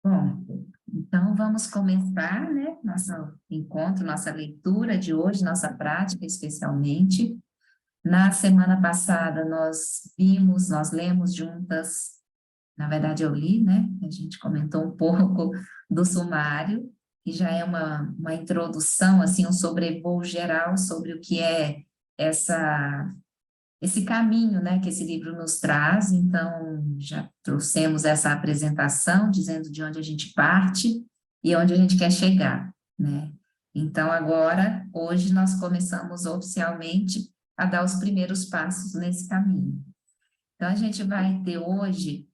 Bom, então vamos começar, né, nosso encontro, nossa leitura de hoje, nossa prática especialmente. Na semana passada nós lemos juntas, na verdade eu li, né, a gente comentou um pouco do sumário, que já é uma introdução, assim, um sobrevoo geral sobre o que é esse caminho, né, que esse livro nos traz. Então, já trouxemos essa apresentação, dizendo de onde a gente parte e onde a gente quer chegar, né? Então, agora, hoje, nós começamos oficialmente a dar os primeiros passos nesse caminho. Então, a gente vai ter hoje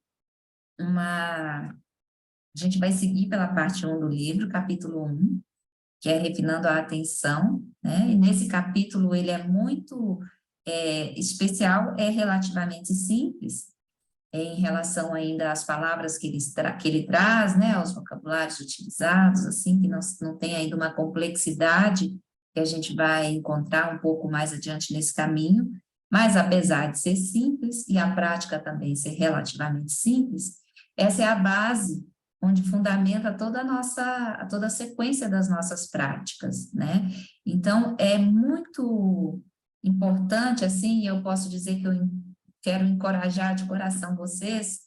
a gente vai seguir pela parte 1 do livro, capítulo 1, que é Refinando a Atenção, né? E nesse capítulo ele é muito especial, é relativamente simples, em relação ainda às palavras que ele traz, né? Aos vocabulários utilizados, assim, que não tem ainda uma complexidade que a gente vai encontrar um pouco mais adiante nesse caminho, mas apesar de ser simples e a prática também ser relativamente simples, essa é a base onde fundamenta toda a sequência das nossas práticas, né? Então, é muito importante, assim, eu posso dizer que eu quero encorajar de coração vocês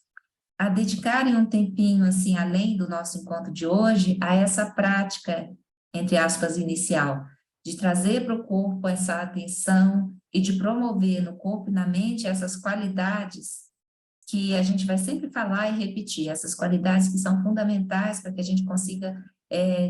a dedicarem um tempinho, assim, além do nosso encontro de hoje, a essa prática, entre aspas, inicial, de trazer para o corpo essa atenção e de promover no corpo e na mente essas qualidades que a gente vai sempre falar e repetir, essas qualidades que são fundamentais para que a gente consiga,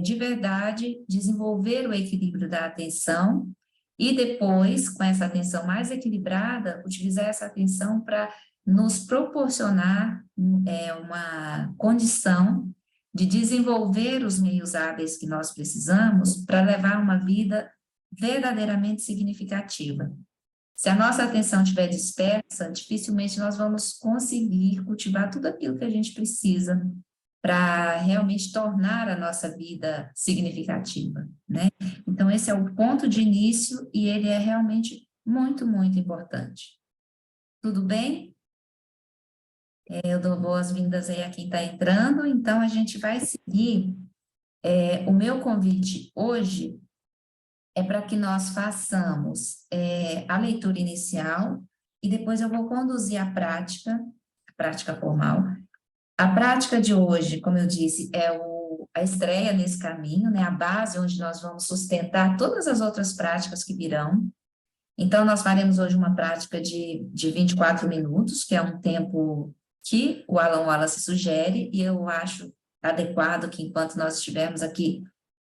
de verdade, desenvolver o equilíbrio da atenção e depois, com essa atenção mais equilibrada, utilizar essa atenção para nos proporcionar uma condição de desenvolver os meios hábeis que nós precisamos para levar uma vida verdadeiramente significativa. Se a nossa atenção estiver dispersa, dificilmente nós vamos conseguir cultivar tudo aquilo que a gente precisa para realmente tornar a nossa vida significativa, né? Então, esse é o ponto de início e ele é realmente muito, muito importante. Tudo bem? Eu dou boas-vindas aí a quem está entrando, então a gente vai seguir. O meu convite hoje é para que nós façamos a leitura inicial e depois eu vou conduzir a prática formal. A prática de hoje, como eu disse, é a estreia nesse caminho, né, a base onde nós vamos sustentar todas as outras práticas que virão. Então, nós faremos hoje uma prática de 24 minutos, que é um tempo que o Alan Wallace sugere, e eu acho adequado que, enquanto nós estivermos aqui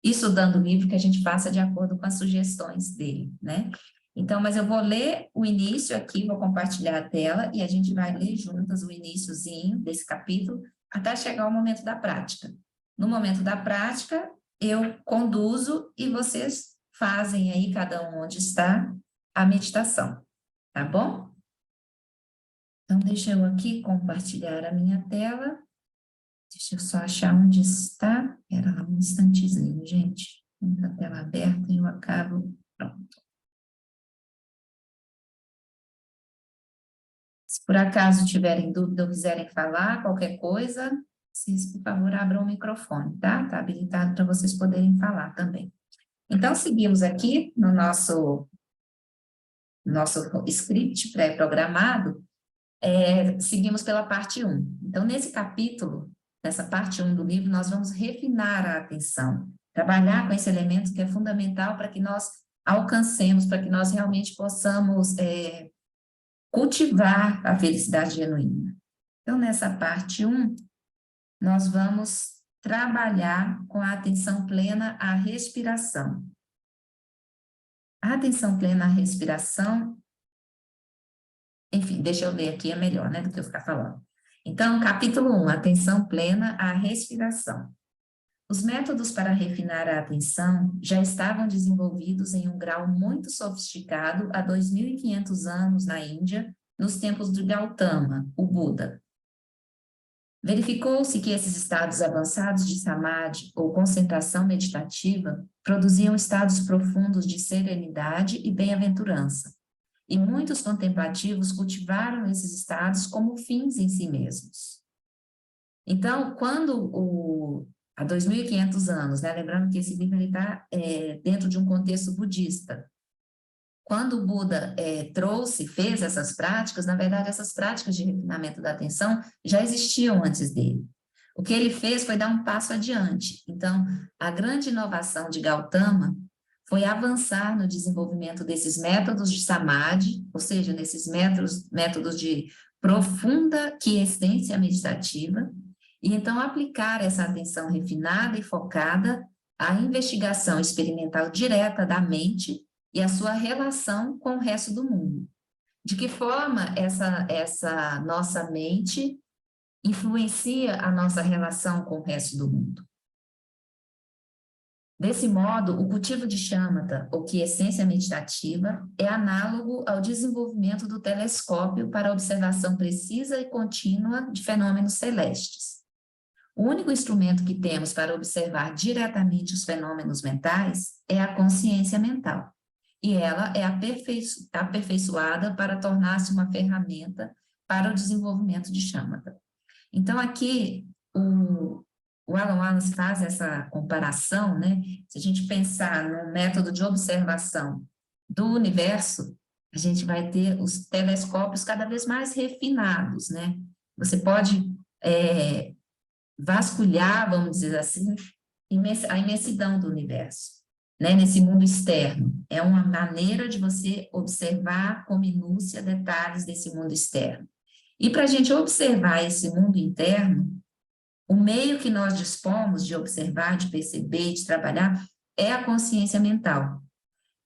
estudando o livro, que a gente faça de acordo com as sugestões dele, né? Então, mas eu vou ler o início aqui, vou compartilhar a tela, e a gente vai ler juntas o iniciozinho desse capítulo, até chegar ao momento da prática. No momento da prática, eu conduzo e vocês fazem aí, cada um onde está, a meditação, tá bom? Então, deixa eu aqui compartilhar a minha tela. Deixa eu só achar onde está. Espera lá um instantezinho, gente. Com a tela aberta e eu acabo. Pronto. Se por acaso tiverem dúvida ou quiserem falar qualquer coisa, vocês, por favor, abram o microfone, tá? Está habilitado para vocês poderem falar também. Então, seguimos aqui no nosso script pré-programado, seguimos pela parte 1. Então, nesse capítulo, nessa parte 1 do livro, nós vamos refinar a atenção, trabalhar com esse elemento que é fundamental para que nós alcancemos, para que nós realmente possamos cultivar a felicidade genuína. Então, nessa parte 1, nós vamos trabalhar com a atenção plena à respiração. A atenção plena à respiração, enfim, deixa eu ler aqui, é melhor, né, do que eu ficar falando. Então, capítulo 1, atenção plena à respiração. Os métodos para refinar a atenção já estavam desenvolvidos em um grau muito sofisticado há 2.500 anos na Índia, nos tempos de Gautama, o Buda. Verificou-se que esses estados avançados de samadhi, ou concentração meditativa, produziam estados profundos de serenidade e bem-aventurança, e muitos contemplativos cultivaram esses estados como fins em si mesmos. Então, há 2.500 anos, né? Lembrando que esse livro está dentro de um contexto budista. Quando o Buda fez essas práticas, na verdade, essas práticas de refinamento da atenção já existiam antes dele. O que ele fez foi dar um passo adiante. Então, a grande inovação de Gautama foi avançar no desenvolvimento desses métodos de samadhi, ou seja, nesses métodos de profunda quiescência meditativa, e então aplicar essa atenção refinada e focada à investigação experimental direta da mente e a sua relação com o resto do mundo. De que forma essa nossa mente influencia a nossa relação com o resto do mundo? Desse modo, o cultivo de shamatha, ou quiescência meditativa, é análogo ao desenvolvimento do telescópio para a observação precisa e contínua de fenômenos celestes. O único instrumento que temos para observar diretamente os fenômenos mentais é a consciência mental, e ela é aperfeiçoada para tornar-se uma ferramenta para o desenvolvimento de shamatha. Então, aqui, o Alan Wallace faz essa comparação, né? Se a gente pensar no método de observação do universo, a gente vai ter os telescópios cada vez mais refinados, né? Você pode vasculhar, vamos dizer assim, a imensidão do universo, né? Nesse mundo externo. É uma maneira de você observar com minúcia detalhes desse mundo externo. E para a gente observar esse mundo interno, o meio que nós dispomos de observar, de perceber, de trabalhar, é a consciência mental.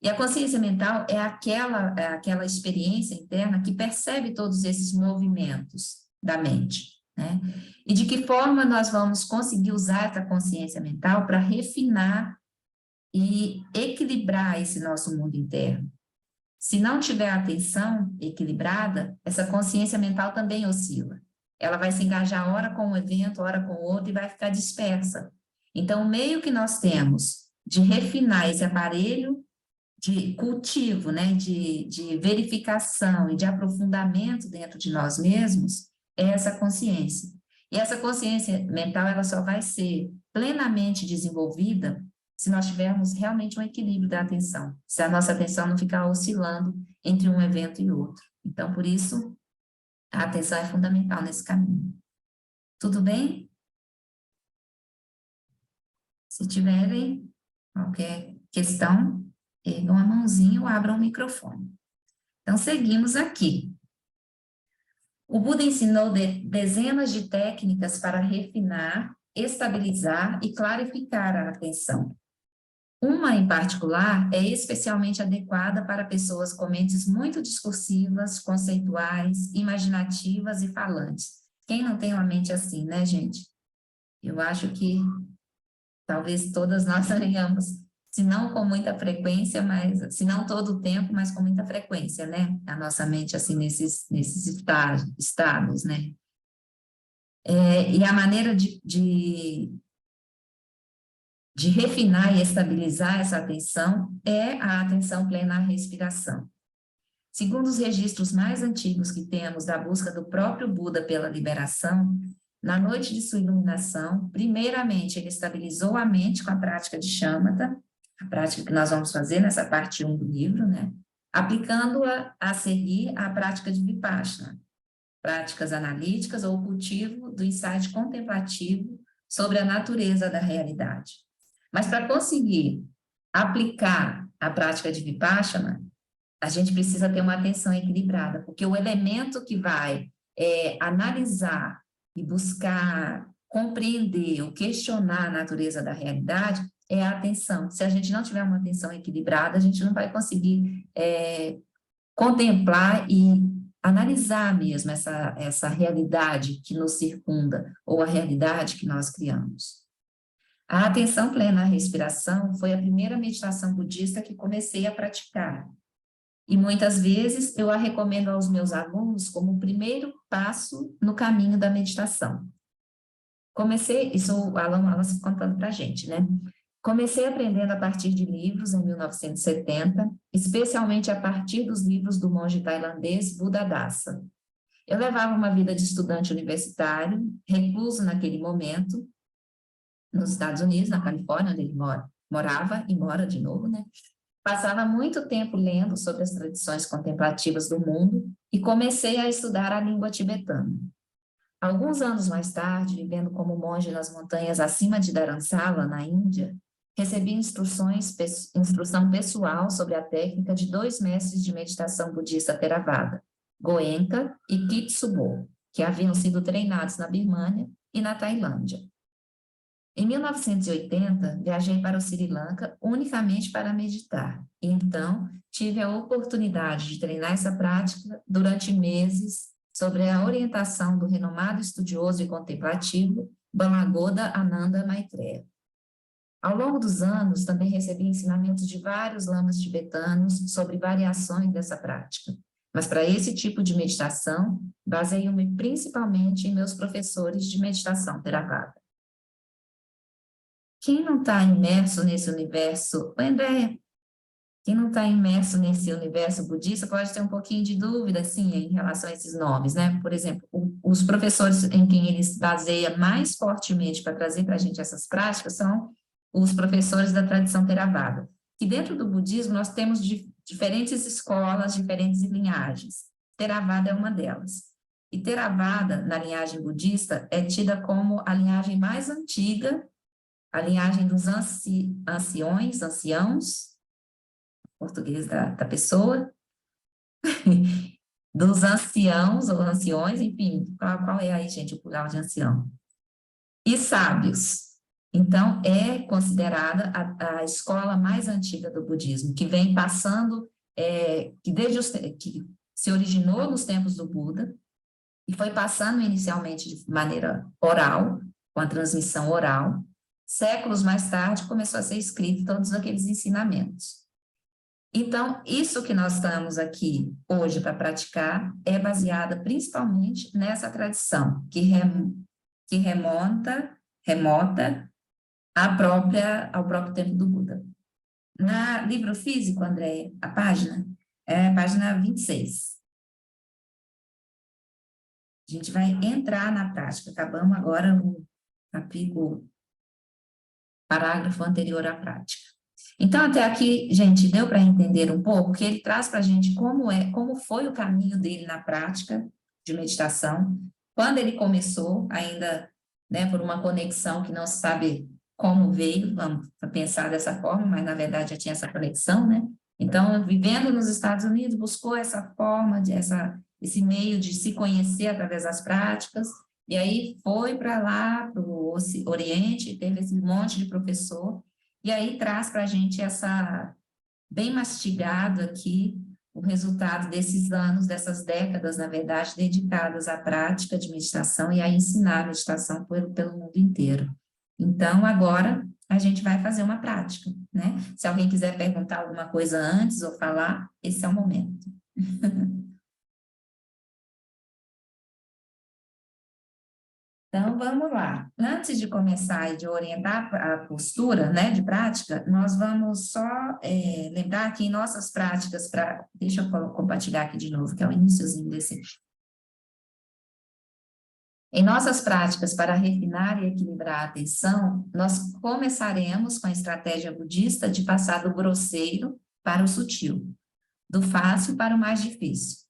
E a consciência mental é aquela experiência interna que percebe todos esses movimentos da mente, né? E de que forma nós vamos conseguir usar essa consciência mental para refinar e equilibrar esse nosso mundo interno. Se não tiver atenção equilibrada, essa consciência mental também oscila. Ela vai se engajar ora com um evento, ora com outro, e vai ficar dispersa. Então, o meio que nós temos de refinar esse aparelho de cultivo, né, de verificação e de aprofundamento dentro de nós mesmos, é essa consciência. E essa consciência mental, ela só vai ser plenamente desenvolvida se nós tivermos realmente um equilíbrio da atenção, se a nossa atenção não ficar oscilando entre um evento e outro. Então, por isso, a atenção é fundamental nesse caminho. Tudo bem? Se tiverem qualquer questão, ergam a mãozinha ou abram o microfone. Então, seguimos aqui. O Buda ensinou dezenas de técnicas para refinar, estabilizar e clarificar a atenção. Uma, em particular, é especialmente adequada para pessoas com mentes muito discursivas, conceituais, imaginativas e falantes. Quem não tem uma mente assim, né, gente? Eu acho que talvez todas nós tenhamos, se não com muita frequência, mas se não todo o tempo, mas com muita frequência, né? A nossa mente, assim, nesses estados, né? E a maneira de refinar e estabilizar essa atenção é a atenção plena à respiração. Segundo os registros mais antigos que temos da busca do próprio Buda pela liberação, na noite de sua iluminação, primeiramente ele estabilizou a mente com a prática de shamatha, a prática que nós vamos fazer nessa parte 1 do livro, né? Aplicando-a a seguir à prática de vipassana, práticas analíticas ou cultivo do insight contemplativo sobre a natureza da realidade. Mas para conseguir aplicar a prática de vipassana, a gente precisa ter uma atenção equilibrada, porque o elemento que vai analisar e buscar compreender ou questionar a natureza da realidade é a atenção. Se a gente não tiver uma atenção equilibrada, a gente não vai conseguir contemplar e analisar mesmo essa realidade que nos circunda, ou a realidade que nós criamos. A atenção plena à respiração foi a primeira meditação budista que comecei a praticar. E muitas vezes eu a recomendo aos meus alunos como o primeiro passo no caminho da meditação. Isso o Alan Wallace contando para a gente, né? Comecei aprendendo a partir de livros em 1970, especialmente a partir dos livros do monge tailandês Buddhadasa. Eu levava uma vida de estudante universitário, recluso naquele momento, nos Estados Unidos, na Califórnia, onde ele morava e mora de novo, né? Passava muito tempo lendo sobre as tradições contemplativas do mundo e comecei a estudar a língua tibetana. Alguns anos mais tarde, vivendo como monge nas montanhas acima de Dharamsala, na Índia, recebi instrução pessoal sobre a técnica de 2 mestres de meditação budista Theravada, Goenka e Kitsubo, que haviam sido treinados na Birmânia e na Tailândia. Em 1980, viajei para o Sri Lanka unicamente para meditar. Então, tive a oportunidade de treinar essa prática durante meses sobre a orientação do renomado estudioso e contemplativo Balagoda Ananda Maitreya. Ao longo dos anos, também recebi ensinamentos de vários lamas tibetanos sobre variações dessa prática. Mas para esse tipo de meditação, baseio-me principalmente em meus professores de meditação Theravada. Quem não está imerso nesse universo, Andréia, quem não está imerso nesse universo budista pode ter um pouquinho de dúvida, assim, em relação a esses nomes, né? Por exemplo, os professores em quem eles baseiam mais fortemente para trazer para a gente essas práticas são os professores da tradição Theravada. Que dentro do budismo nós temos diferentes escolas, diferentes linhagens. Theravada é uma delas. E Theravada, na linhagem budista, é tida como a linhagem mais antiga, a linhagem dos anciãos, português da pessoa, dos anciãos ou anciões, enfim, qual é aí, gente, o plural de ancião? E sábios. Então, é considerada a escola mais antiga do budismo, que vem passando, que se originou nos tempos do Buda, e foi passando inicialmente de maneira oral, com a transmissão oral. Séculos mais tarde, começou a ser escrito todos aqueles ensinamentos. Então, isso que nós estamos aqui hoje para praticar é baseada principalmente nessa tradição, que remota ao próprio tempo do Buda. No livro físico, André, a página é a página 26. A gente vai entrar na prática. Acabamos agora no capítulo, parágrafo anterior à prática. Então, até aqui, gente, deu para entender um pouco que ele traz para a gente como foi o caminho dele na prática de meditação, quando ele começou, ainda, né, por uma conexão que não se sabe como veio, vamos pensar dessa forma, mas na verdade já tinha essa conexão, né? Então, vivendo nos Estados Unidos, buscou essa forma, esse meio de se conhecer através das práticas, e aí foi para lá, para o Oriente, teve esse monte de professor, e aí traz para a gente bem mastigado aqui, o resultado desses anos, dessas décadas, na verdade, dedicadas à prática de meditação e a ensinar a meditação pelo mundo inteiro. Então, agora, a gente vai fazer uma prática, né? Se alguém quiser perguntar alguma coisa antes ou falar, esse é o momento. Então, vamos lá. Antes de começar e de orientar a postura, né, de prática, nós vamos só lembrar que em nossas práticas, deixa eu compartilhar aqui de novo, que é o iniciozinho desse. Em nossas práticas para refinar e equilibrar a atenção, nós começaremos com a estratégia budista de passar do grosseiro para o sutil, do fácil para o mais difícil.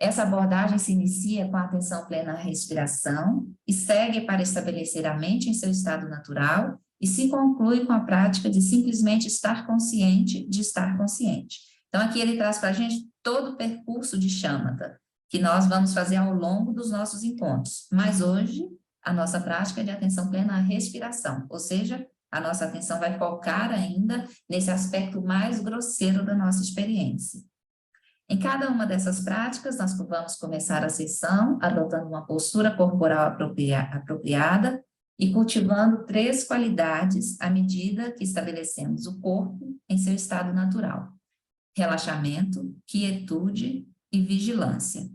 Essa abordagem se inicia com a atenção plena à respiração e segue para estabelecer a mente em seu estado natural e se conclui com a prática de simplesmente estar consciente de estar consciente. Então, aqui ele traz para a gente todo o percurso de Shamatha, que nós vamos fazer ao longo dos nossos encontros. Mas hoje, a nossa prática é de atenção plena à respiração, ou seja, a nossa atenção vai focar ainda nesse aspecto mais grosseiro da nossa experiência. Em cada uma dessas práticas, nós vamos começar a sessão adotando uma postura corporal apropriada e cultivando 3 qualidades à medida que estabelecemos o corpo em seu estado natural: relaxamento, quietude e vigilância.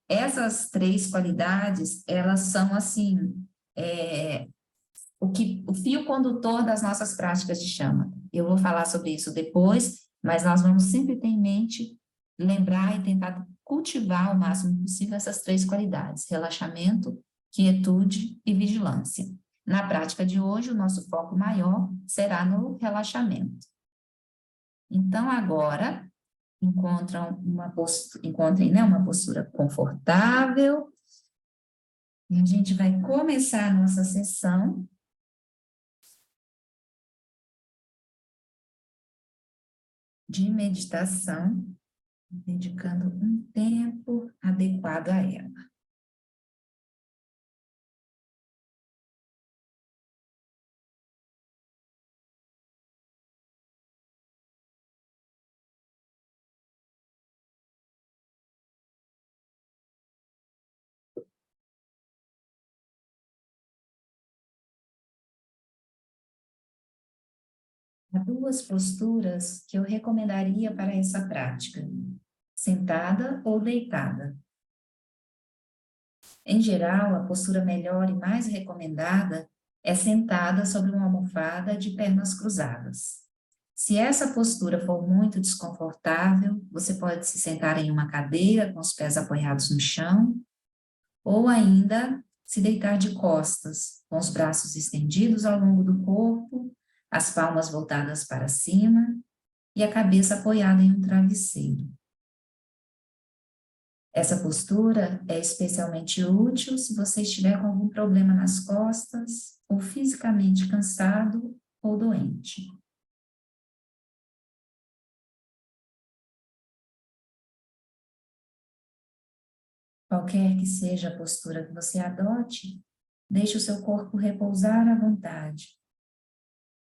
Essas 3 qualidades, elas são, assim, o fio condutor das nossas práticas de Shamatha. Eu vou falar sobre isso depois, mas nós vamos sempre ter em mente lembrar e tentar cultivar o máximo possível essas três qualidades: relaxamento, quietude e vigilância. Na prática de hoje, o nosso foco maior será no relaxamento. Então, agora, encontrem, né, uma postura confortável. E a gente vai começar a nossa sessão de meditação, dedicando um tempo adequado a ela. Há duas posturas que eu recomendaria para essa prática: sentada ou deitada. Em geral, a postura melhor e mais recomendada é sentada sobre uma almofada de pernas cruzadas. Se essa postura for muito desconfortável, você pode se sentar em uma cadeira com os pés apoiados no chão, ou ainda se deitar de costas, com os braços estendidos ao longo do corpo, as palmas voltadas para cima e a cabeça apoiada em um travesseiro. Essa postura é especialmente útil se você estiver com algum problema nas costas ou fisicamente cansado ou doente. Qualquer que seja a postura que você adote, deixe o seu corpo repousar à vontade.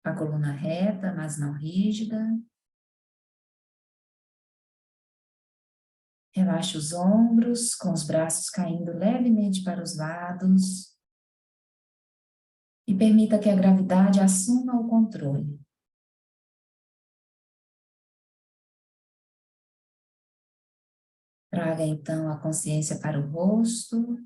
A coluna reta, mas não rígida. Relaxe os ombros, com os braços caindo levemente para os lados. E permita que a gravidade assuma o controle. Traga então a consciência para o rosto.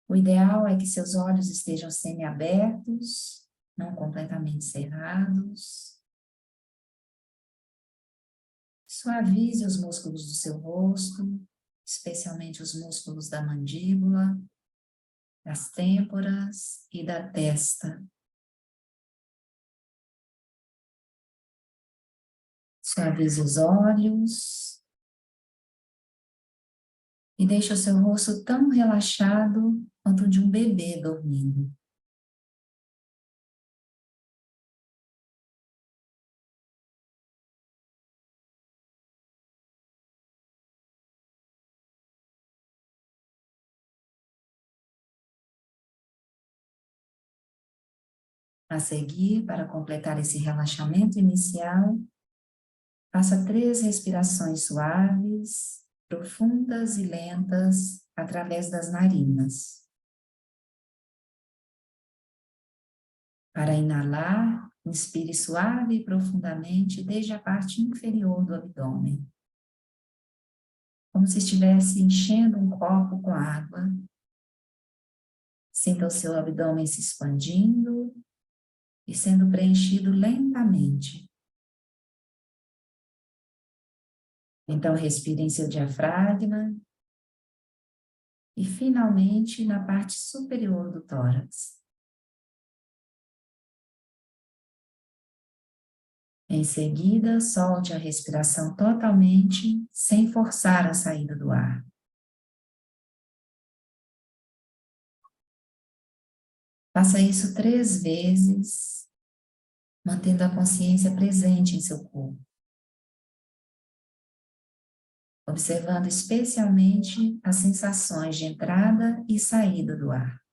O ideal é que seus olhos estejam semiabertos, não completamente cerrados. Suavize os músculos do seu rosto, especialmente os músculos da mandíbula, das têmporas e da testa. Suavize os olhos e deixe o seu rosto tão relaxado quanto o de um bebê dormindo. A seguir, para completar esse relaxamento inicial, faça 3 respirações suaves, profundas e lentas através das narinas. Para inalar, inspire suave e profundamente desde a parte inferior do abdômen, como se estivesse enchendo um copo com água. Sinta o seu abdômen se expandindo e sendo preenchido lentamente. Então, respire em seu diafragma e, finalmente, na parte superior do tórax. Em seguida, solte a respiração totalmente, sem forçar a saída do ar. Faça isso 3 vezes, mantendo a consciência presente em seu corpo, observando especialmente as sensações de entrada e saída do ar.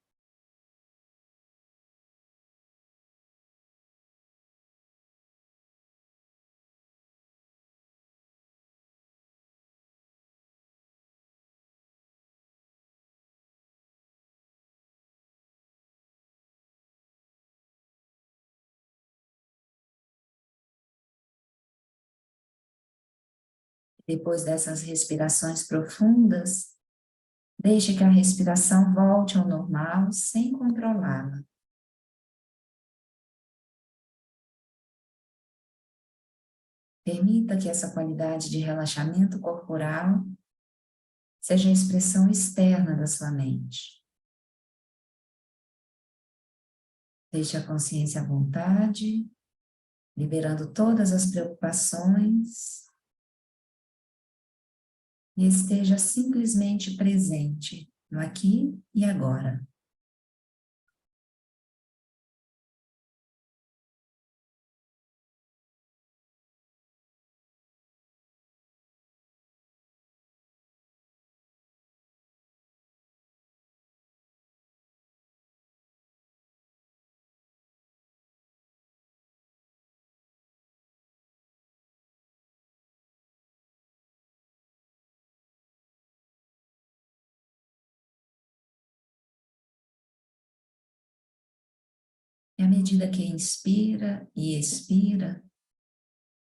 Depois dessas respirações profundas, deixe que a respiração volte ao normal sem controlá-la. Permita que essa qualidade de relaxamento corporal seja a expressão externa da sua mente. Deixe a consciência à vontade, liberando todas as preocupações e esteja simplesmente presente no aqui e agora. E à medida que inspira e expira,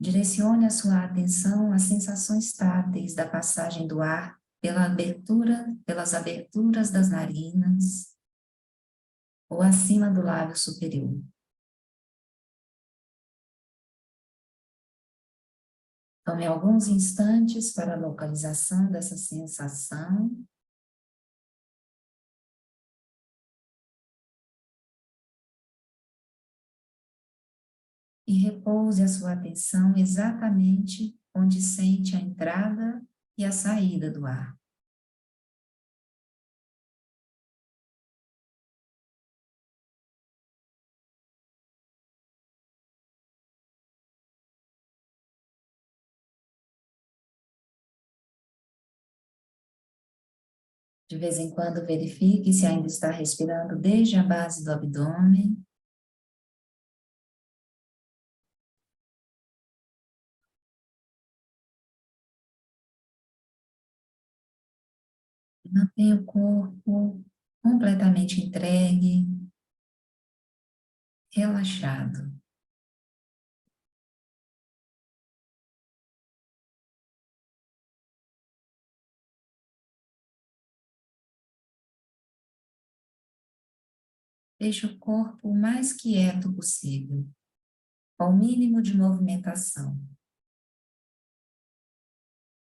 direcione a sua atenção às sensações táteis da passagem do ar pelas aberturas das narinas ou acima do lábio superior. Tome alguns instantes para a localização dessa sensação. E repouse a sua atenção exatamente onde sente a entrada e a saída do ar. De vez em quando, verifique se ainda está respirando desde a base do abdômen. Mantenha o corpo completamente entregue, relaxado. Deixe o corpo o mais quieto possível, com o mínimo de movimentação.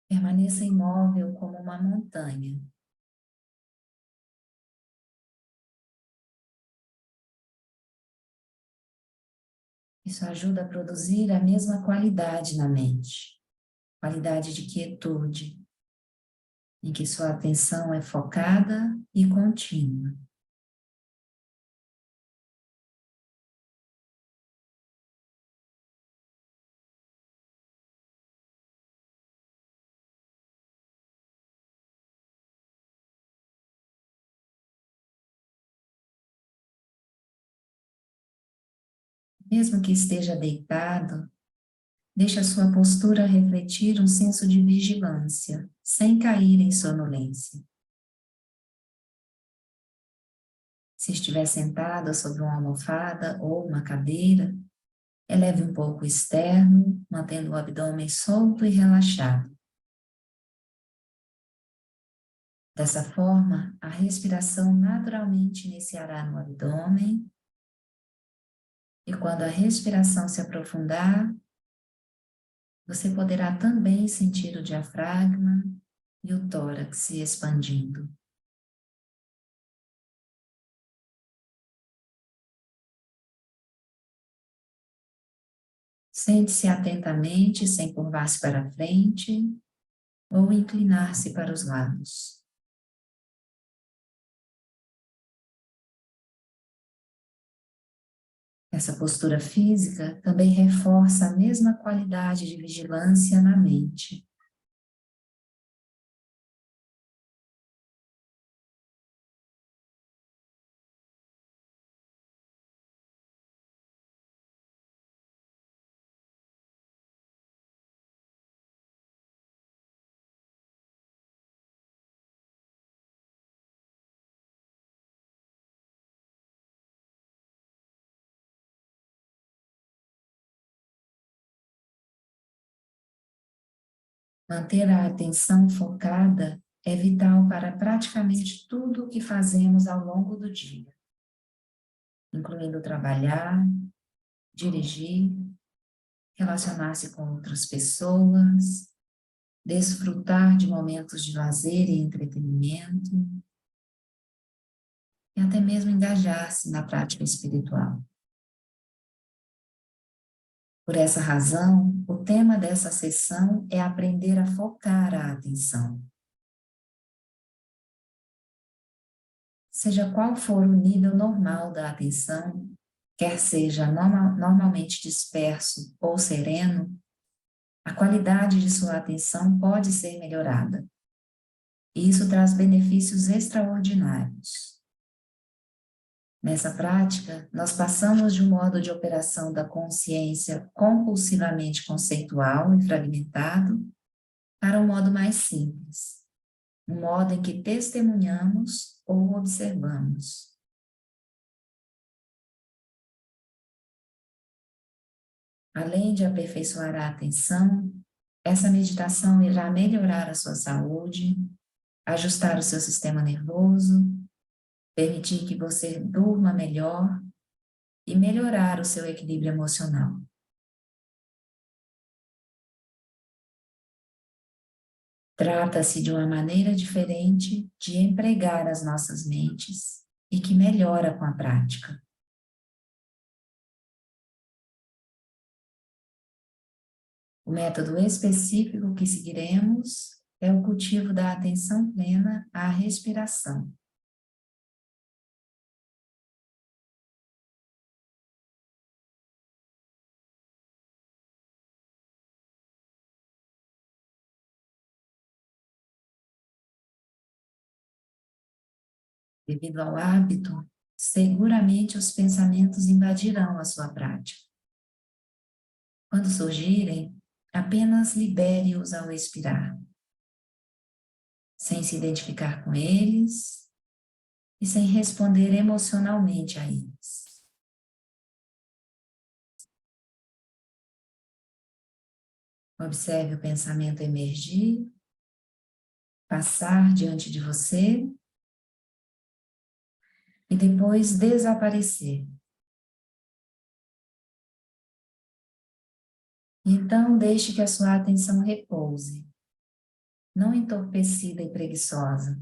Permaneça imóvel como uma montanha. Isso ajuda a produzir a mesma qualidade na mente, qualidade de quietude, em que sua atenção é focada e contínua. Mesmo que esteja deitado, deixe a sua postura refletir um senso de vigilância, sem cair em sonolência. Se estiver sentada sobre uma almofada ou uma cadeira, eleve um pouco o externo, mantendo o abdômen solto e relaxado. Dessa forma, a respiração naturalmente iniciará no abdômen, e quando a respiração se aprofundar, você poderá também sentir o diafragma e o tórax se expandindo. Sente-se atentamente, sem curvar-se para frente ou inclinar-se para os lados. Essa postura física também reforça a mesma qualidade de vigilância na mente. Manter a atenção focada é vital para praticamente tudo o que fazemos ao longo do dia, incluindo trabalhar, dirigir, relacionar-se com outras pessoas, desfrutar de momentos de lazer e entretenimento, e até mesmo engajar-se na prática espiritual. Por essa razão, o tema dessa sessão é aprender a focar a atenção. Seja qual for o nível normal da atenção, quer seja normalmente disperso ou sereno, a qualidade de sua atenção pode ser melhorada. E isso traz benefícios extraordinários. Nessa prática, nós passamos de um modo de operação da consciência compulsivamente conceitual e fragmentado para um modo mais simples, um modo em que testemunhamos ou observamos. Além de aperfeiçoar a atenção, essa meditação irá melhorar a sua saúde, ajustar o seu sistema nervoso, permitir que você durma melhor e melhorar o seu equilíbrio emocional. Trata-se de uma maneira diferente de empregar as nossas mentes e que melhora com a prática. O método específico que seguiremos é o cultivo da atenção plena à respiração. Devido ao hábito, seguramente os pensamentos invadirão a sua prática. Quando surgirem, apenas libere-os ao expirar, sem se identificar com eles e sem responder emocionalmente a eles. Observe o pensamento emergir, passar diante de você e depois desaparecer. Então, deixe que a sua atenção repouse, não entorpecida e preguiçosa,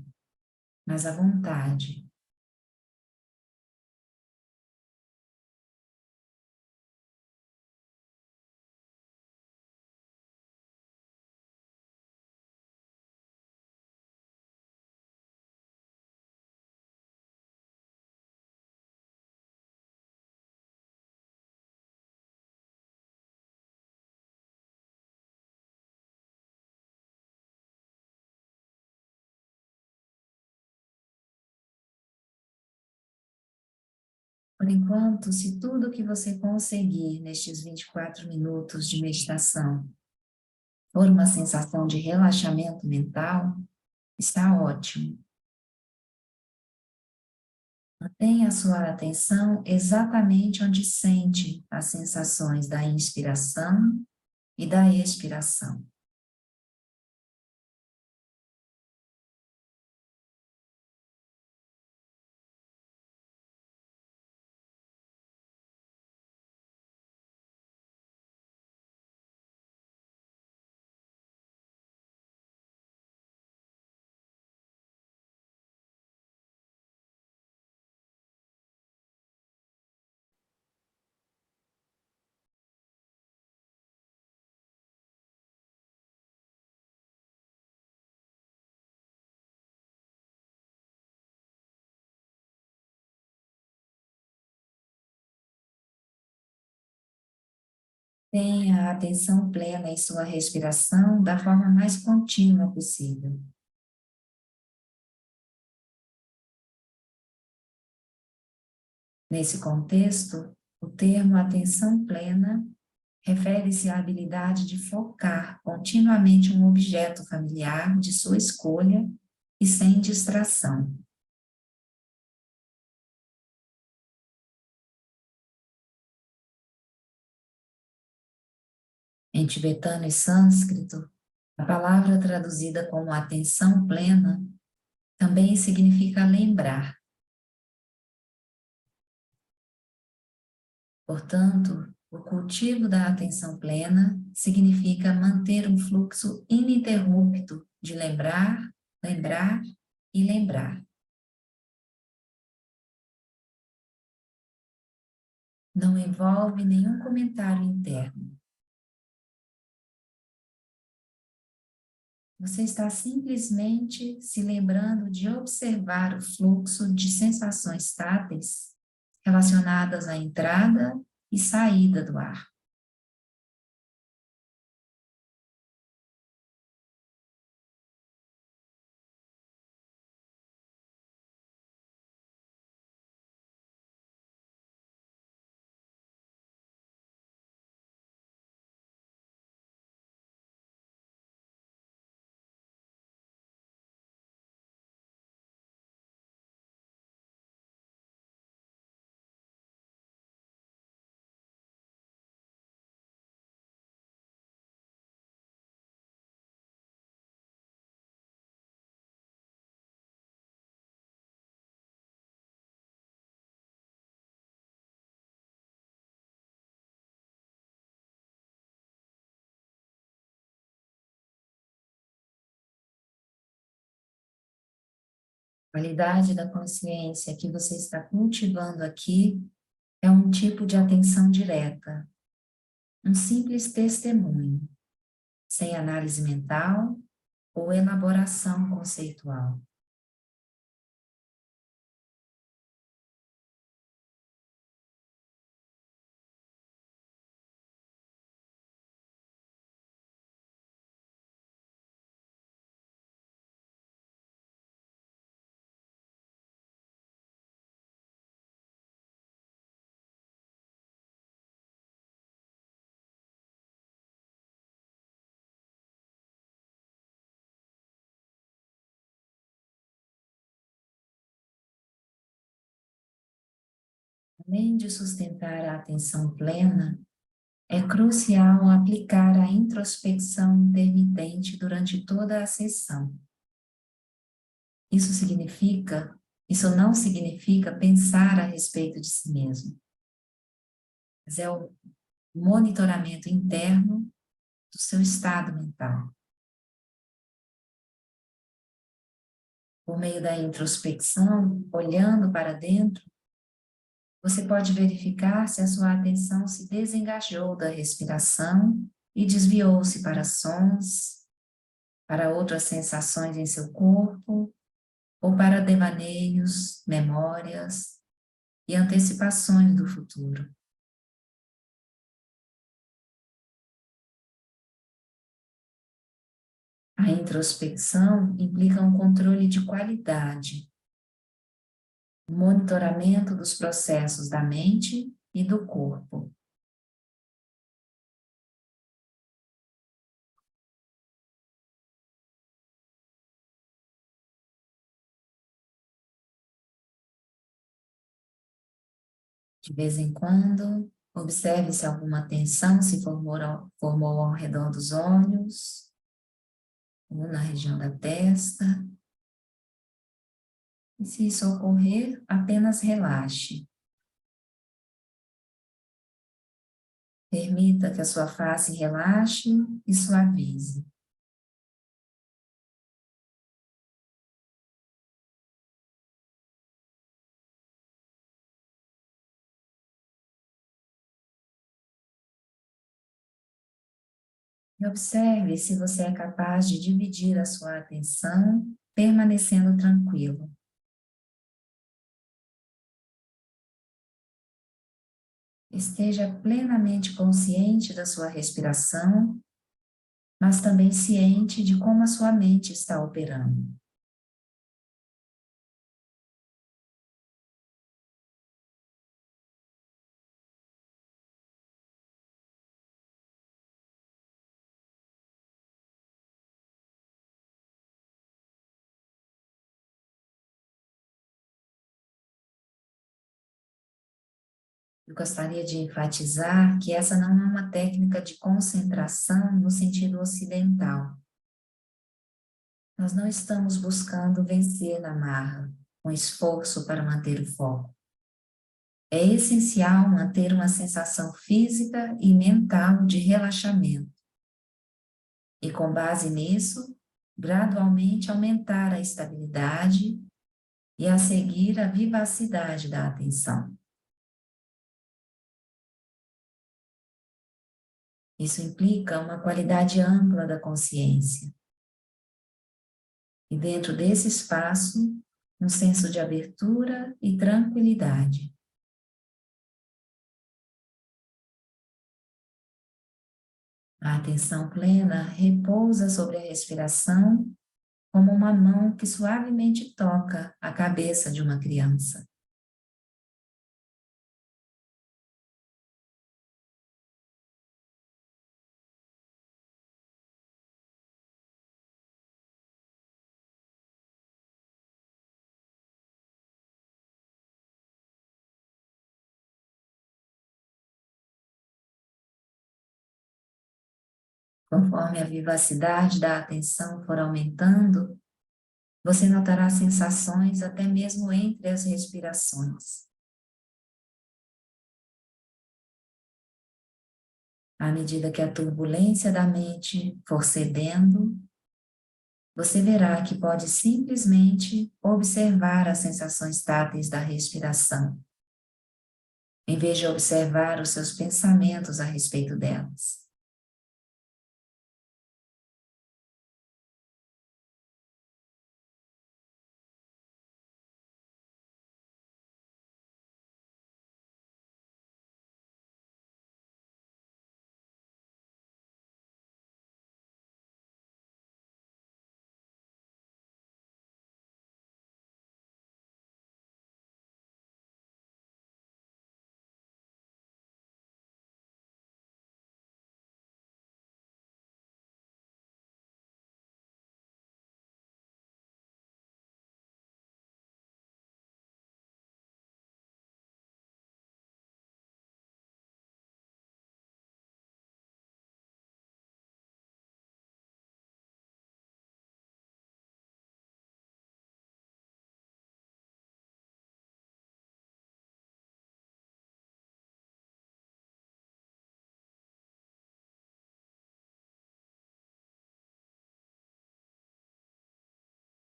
mas à vontade. Por enquanto, se tudo o que você conseguir nestes 24 minutos de meditação for uma sensação de relaxamento mental, está ótimo. Mantenha a sua atenção exatamente onde sente as sensações da inspiração e da expiração. Tenha a atenção plena em sua respiração da forma mais contínua possível. Nesse contexto, o termo atenção plena refere-se à habilidade de focar continuamente um objeto familiar de sua escolha e sem distração. Em tibetano e sânscrito, a palavra traduzida como atenção plena também significa lembrar. Portanto, O cultivo da atenção plena significa manter um fluxo ininterrupto de lembrar, lembrar e lembrar. Não envolve nenhum comentário interno. Você está simplesmente se lembrando de observar o fluxo de sensações táteis relacionadas à entrada e saída do ar. A qualidade da consciência que você está cultivando aqui é um tipo de atenção direta, um simples testemunho, sem análise mental ou elaboração conceitual. Além de sustentar a atenção plena, é crucial aplicar a introspecção intermitente durante toda a sessão. Isso não significa pensar a respeito de si mesmo, mas é o monitoramento interno do seu estado mental. Por meio da introspecção, olhando para dentro, você pode verificar se a sua atenção se desengajou da respiração e desviou-se para sons, para outras sensações em seu corpo, ou para devaneios, memórias e antecipações do futuro. A introspecção implica um controle de qualidade, monitoramento dos processos da mente e do corpo. De vez em quando, observe se alguma tensão se formou ao redor dos olhos, ou na região da testa. E se isso ocorrer, apenas relaxe. Permita que a sua face relaxe e suavize. E observe se você é capaz de dividir a sua atenção, permanecendo tranquilo. Esteja plenamente consciente da sua respiração, mas também ciente de como a sua mente está operando. Eu gostaria de enfatizar que essa não é uma técnica de concentração no sentido ocidental. Nós não estamos buscando vencer na marra, com esforço para manter o foco. É essencial manter uma sensação física e mental de relaxamento. E com base nisso, gradualmente aumentar a estabilidade e a seguir a vivacidade da atenção. Isso implica uma qualidade ampla da consciência. E dentro desse espaço, um senso de abertura e tranquilidade. A atenção plena repousa sobre a respiração como uma mão que suavemente toca a cabeça de uma criança. Conforme a vivacidade da atenção for aumentando, você notará sensações até mesmo entre as respirações. À medida que a turbulência da mente for cedendo, você verá que pode simplesmente observar as sensações táteis da respiração, em vez de observar os seus pensamentos a respeito delas.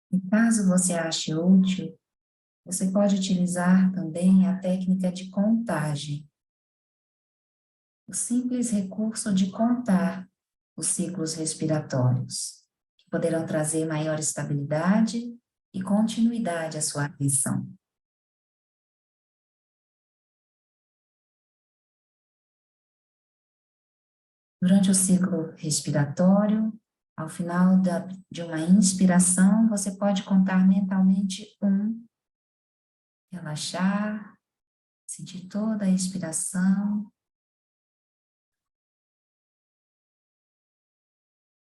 E caso você ache útil, você pode utilizar também a técnica de contagem, o simples recurso de contar os ciclos respiratórios, que poderão trazer maior estabilidade e continuidade à sua atenção. Durante o ciclo respiratório, ao final de uma inspiração, você pode contar mentalmente 1, relaxar, sentir toda a expiração.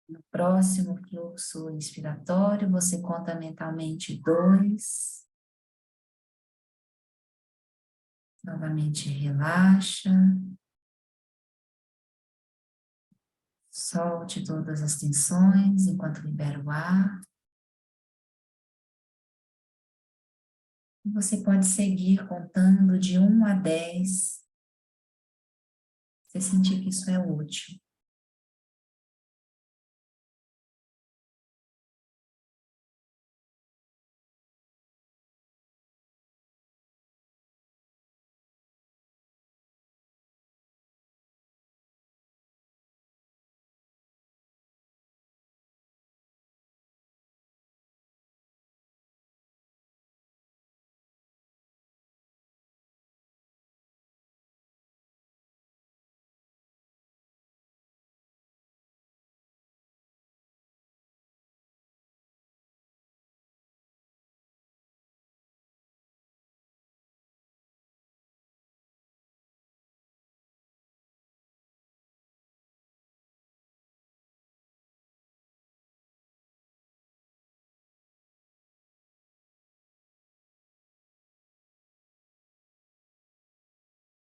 No próximo fluxo inspiratório, você conta mentalmente 2, novamente relaxa, solte todas as tensões enquanto libera o ar. E você pode seguir contando de 1 a 10, se sentir que isso é útil.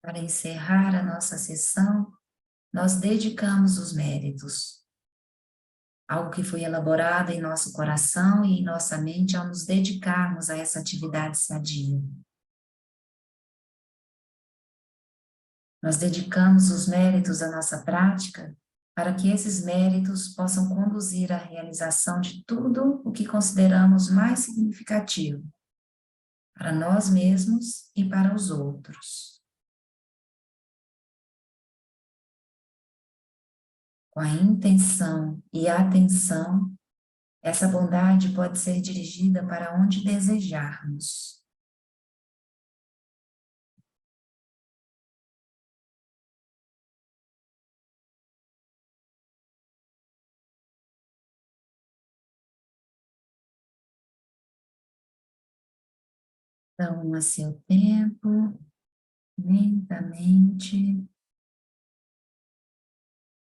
Para encerrar a nossa sessão, nós dedicamos os méritos, algo que foi elaborado em nosso coração e em nossa mente ao nos dedicarmos a essa atividade sadia. Nós dedicamos os méritos da nossa prática para que esses méritos possam conduzir à realização de tudo o que consideramos mais significativo para nós mesmos e para os outros. Com a intenção e a atenção, essa bondade pode ser dirigida para onde desejarmos. Então, a seu tempo, lentamente,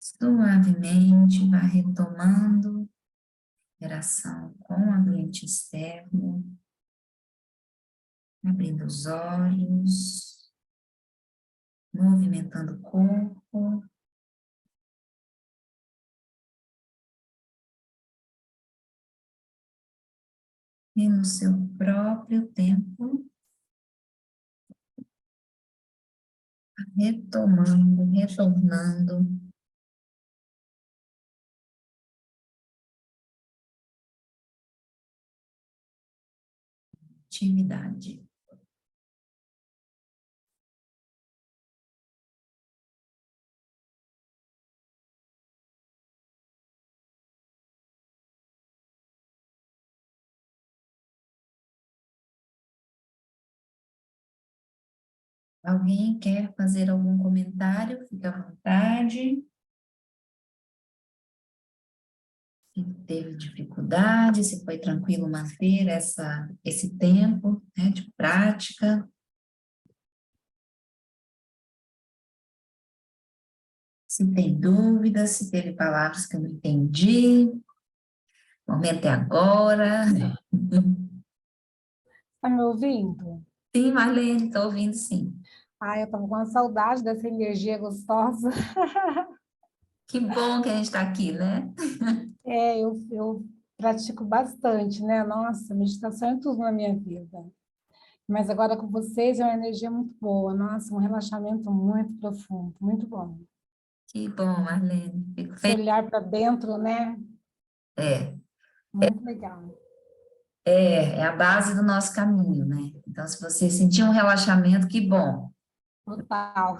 suavemente, vá retomando a interação com o ambiente externo, abrindo os olhos, movimentando o corpo, e no seu próprio tempo, retomando, retornando atividade. Alguém quer fazer algum comentário? Fique à vontade. Se teve dificuldade, se foi tranquilo manter esse tempo, né, de prática. Se tem dúvidas, se teve palavras que eu não entendi, o momento é agora. Tá me ouvindo? Sim, Marlene, estou ouvindo sim. Ai, eu estava com uma saudade dessa energia gostosa. Que bom que a gente está aqui, né? Eu pratico bastante, né? Nossa, meditação é tudo na minha vida. Mas agora com vocês é uma energia muito boa. Nossa, um relaxamento muito profundo, muito bom. Que bom, Marlene. Fico Esse feliz. olhar para dentro, né? É, Muito legal. é a base do nosso caminho, né? Então, se você sentir um relaxamento, que bom. Total.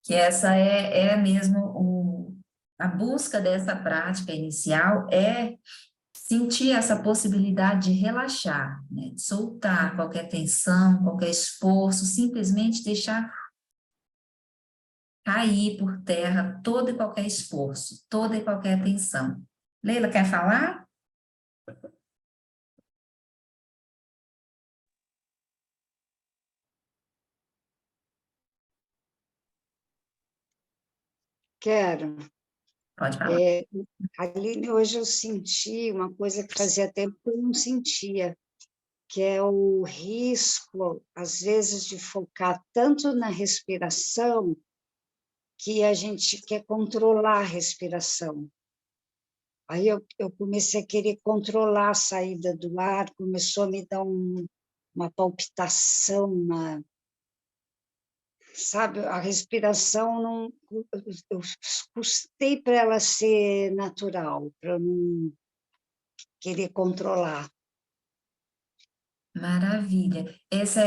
Que essa é mesmo a busca dessa prática inicial é sentir essa possibilidade de relaxar, né? De soltar qualquer tensão, qualquer esforço, simplesmente deixar cair por terra todo e qualquer esforço, toda e qualquer tensão. Leila, quer falar? Quero. Pode falar. Aline, hoje eu senti uma coisa que fazia tempo que eu não sentia, que é o risco, às vezes, de focar tanto na respiração que a gente quer controlar a respiração. Aí eu comecei a querer controlar a saída do ar, começou a me dar uma palpitação, sabe, a respiração não, eu custei para ela ser natural, para eu não querer controlar. Maravilha. Esse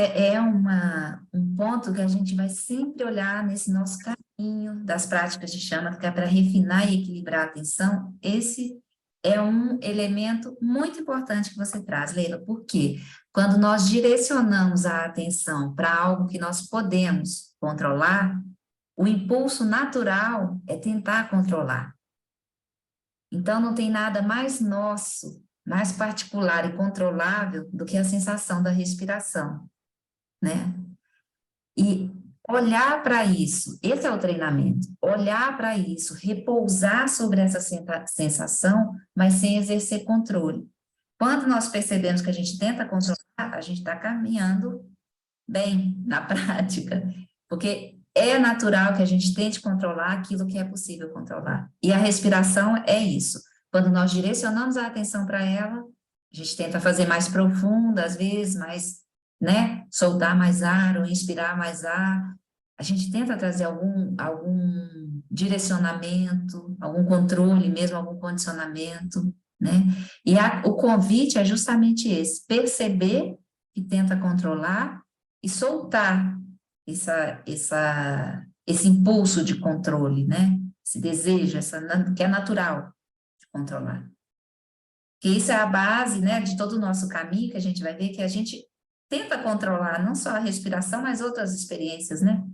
um ponto que a gente vai sempre olhar nesse nosso caminho das práticas de chama, que é para refinar e equilibrar a atenção. Esse é um elemento muito importante que você traz, Leila, porque quando nós direcionamos a atenção para algo que nós podemos controlar, o impulso natural é tentar controlar. Então, não tem nada mais nosso, mais particular e controlável do que a sensação da respiração, né? E olhar para isso, esse é o treinamento, olhar para isso, repousar sobre essa sensação, mas sem exercer controle. Quando nós percebemos que a gente tenta controlar, a gente está caminhando bem na prática, porque é natural que a gente tente controlar aquilo que é possível controlar. E a respiração é isso. Quando nós direcionamos a atenção para ela, a gente tenta fazer mais profunda, às vezes, mais né? Soltar mais ar ou inspirar mais ar. A gente tenta trazer algum direcionamento, algum controle mesmo, algum condicionamento, né? E o convite é justamente esse, perceber que tenta controlar e soltar esse impulso de controle, né? Esse desejo, que é natural de controlar. Que isso é a base, né, de todo o nosso caminho, que a gente vai ver que a gente tenta controlar não só a respiração, mas outras experiências, né?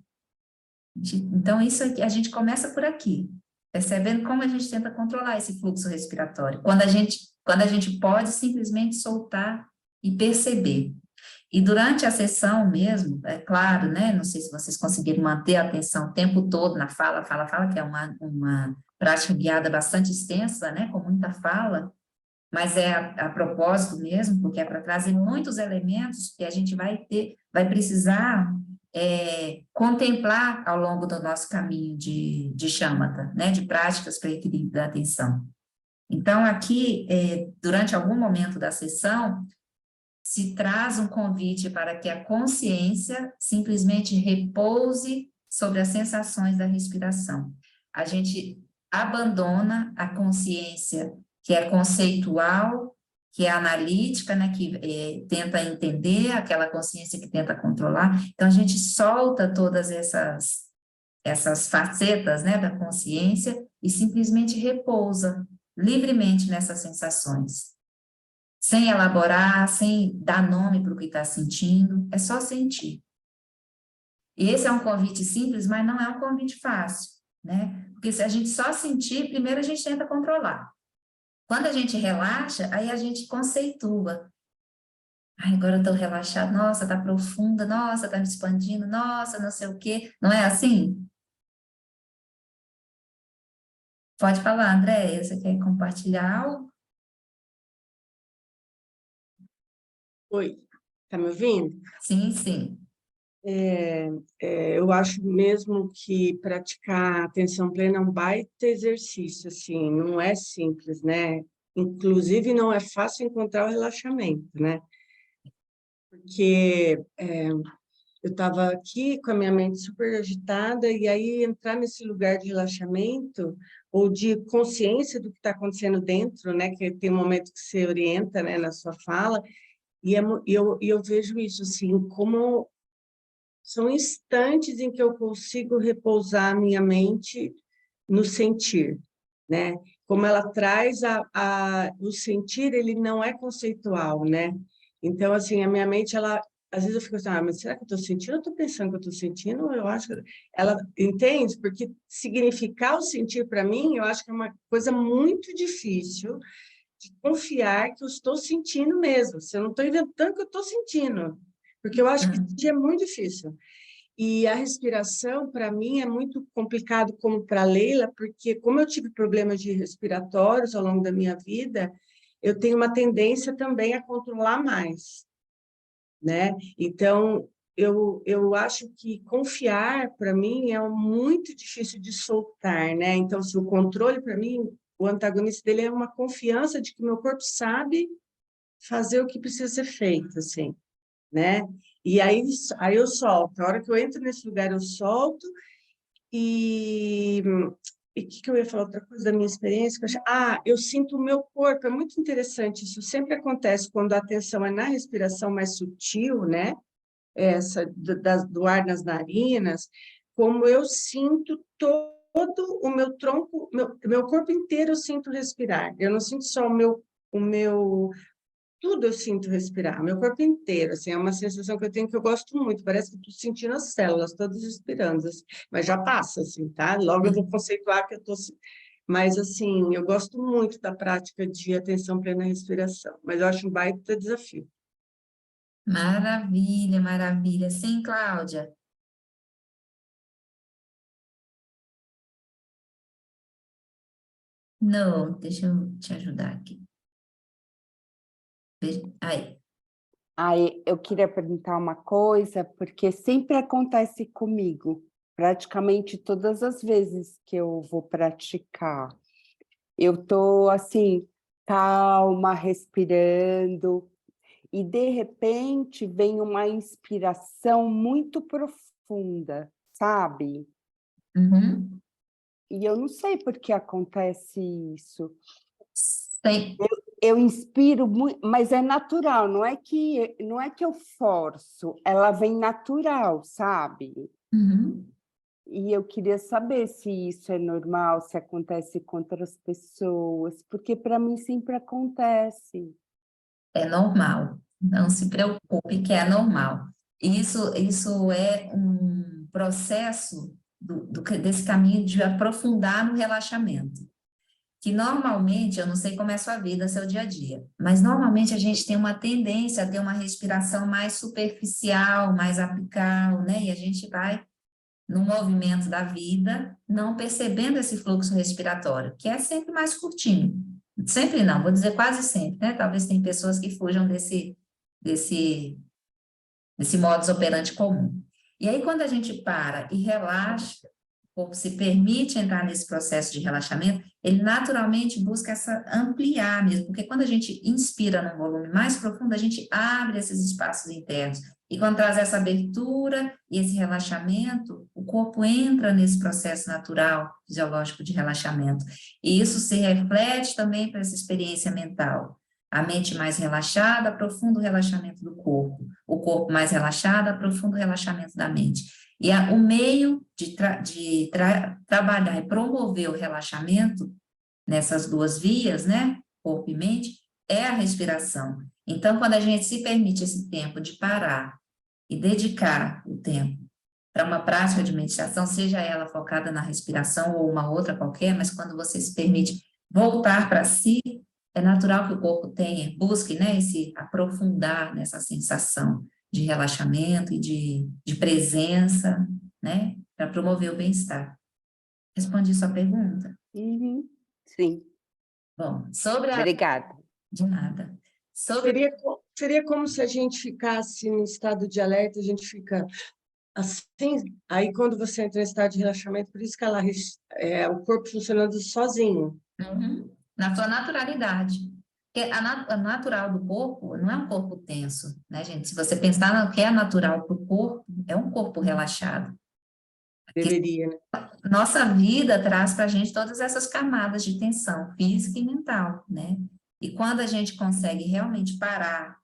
Então, isso aqui, a gente começa por aqui, percebendo como a gente tenta controlar esse fluxo respiratório, quando a gente pode simplesmente soltar e perceber. E durante a sessão mesmo, é claro, né, não sei se vocês conseguiram manter a atenção o tempo todo na fala, que é uma prática guiada bastante extensa, né, com muita fala, mas é a propósito mesmo, porque é para trazer muitos elementos que a gente vai precisar contemplar ao longo do nosso caminho de Shamatha, né, de práticas para equilíbrio da atenção. Então, aqui, durante algum momento da sessão, se traz um convite para que a consciência simplesmente repouse sobre as sensações da respiração. A gente abandona a consciência que é conceitual, que é analítica, né, que tenta entender, aquela consciência que tenta controlar. Então, a gente solta todas essas facetas, né, da consciência e simplesmente repousa livremente nessas sensações. Sem elaborar, sem dar nome para o que está sentindo, é só sentir. E esse é um convite simples, mas não é um convite fácil, né? Porque se a gente só sentir, primeiro a gente tenta controlar. Quando a gente relaxa, aí a gente conceitua. Ai, agora eu estou relaxada, nossa, está profunda, nossa, está me expandindo, nossa, não sei o quê. Não é assim? Pode falar, Andréia, você quer compartilhar algo? Oi, tá me ouvindo? Sim, sim. Eu acho mesmo que praticar atenção plena é um baita exercício, assim, não é simples, né? Inclusive, não é fácil encontrar o relaxamento, né? Porque eu estava aqui com a minha mente super agitada, e aí entrar nesse lugar de relaxamento ou de consciência do que está acontecendo dentro, né? Que tem um momento que você orienta, né, na sua fala, e eu vejo isso, assim, como são instantes em que eu consigo repousar a minha mente no sentir, né? Como ela traz o sentir, ele não é conceitual, né? Então, assim, a minha mente, às vezes eu fico assim, mas será que eu estou sentindo? Eu estou pensando que eu estou sentindo? Eu acho que ela entende, porque significar o sentir para mim, eu acho que é uma coisa muito difícil de confiar que eu estou sentindo mesmo. Se eu não estou inventando que eu estou sentindo, porque eu acho que sentir é muito difícil. E a respiração, para mim, é muito complicado, como para a Leila, porque como eu tive problemas de respiratórios ao longo da minha vida, eu tenho uma tendência também a controlar mais, né? Então, eu acho que confiar, para mim, é muito difícil de soltar, né? Então, se o controle, para mim, o antagonista dele é uma confiança de que meu corpo sabe fazer o que precisa ser feito, assim, né? E aí eu solto. A hora que eu entro nesse lugar, eu solto. E o que eu ia falar? Outra coisa da minha experiência. Eu sinto o meu corpo. É muito interessante. Isso sempre acontece quando a atenção é na respiração mais sutil, né? Essa do ar nas narinas. Como eu sinto todo o meu tronco, meu corpo inteiro eu sinto respirar. Eu não sinto só o meu tudo eu sinto respirar, meu corpo inteiro, assim, é uma sensação que eu tenho que eu gosto muito, parece que estou sentindo as células todas respirando, assim, mas já passa, assim, tá? Logo eu vou conceituar que eu estou... Mas, assim, eu gosto muito da prática de atenção plena à respiração, mas eu acho um baita desafio. Maravilha, maravilha. Sim, Cláudia. Não, deixa eu te ajudar aqui. Aí. Aí eu queria perguntar uma coisa, porque sempre acontece comigo, praticamente todas as vezes que eu vou praticar. Eu estou assim, calma, respirando, e de repente vem uma inspiração muito profunda, sabe? Uhum. E eu não sei por que acontece isso. Tem. Eu inspiro muito, mas é natural, não é que eu forço, ela vem natural, sabe? Uhum. E eu queria saber se isso é normal, se acontece com outras pessoas, porque para mim sempre acontece. É normal, não se preocupe que é normal. Isso é um processo desse caminho de aprofundar no relaxamento, que normalmente, eu não sei como é a sua vida, seu dia a dia, mas normalmente a gente tem uma tendência a ter uma respiração mais superficial, mais apical, né? E a gente vai no movimento da vida, não percebendo esse fluxo respiratório, que é sempre mais curtinho. Sempre não, vou dizer quase sempre, né? Talvez tem pessoas que fujam desse modus operandi comum. E aí, quando a gente para e relaxa, o corpo se permite entrar nesse processo de relaxamento, ele naturalmente busca ampliar mesmo, porque quando a gente inspira num volume mais profundo, a gente abre esses espaços internos. E quando traz essa abertura e esse relaxamento, o corpo entra nesse processo natural, fisiológico de relaxamento. E isso se reflete também para essa experiência mental. A mente mais relaxada, aprofunda o relaxamento do corpo. O corpo mais relaxado, aprofunda o relaxamento da mente. E o meio de trabalhar e promover o relaxamento nessas duas vias, né, corpo e mente, é a respiração. Então, quando a gente se permite esse tempo de parar e dedicar o tempo para uma prática de meditação, seja ela focada na respiração ou uma outra qualquer, mas quando você se permite voltar para si, é natural que o corpo busque, né, esse aprofundar nessa sensação de relaxamento e de presença, né, para promover o bem-estar. Respondi sua pergunta? Uhum. Sim. Bom, Obrigada. De nada. Seria como se a gente ficasse em estado de alerta, a gente fica assim, aí quando você entra em estado de relaxamento, por isso que o corpo funcionando sozinho. Uhum. Na sua naturalidade. Porque a natural do corpo não é um corpo tenso, né, gente? Se você pensar no que é natural para o corpo, é um corpo relaxado. Deveria, né? Nossa vida traz para a gente todas essas camadas de tensão física e mental, né? E quando a gente consegue realmente parar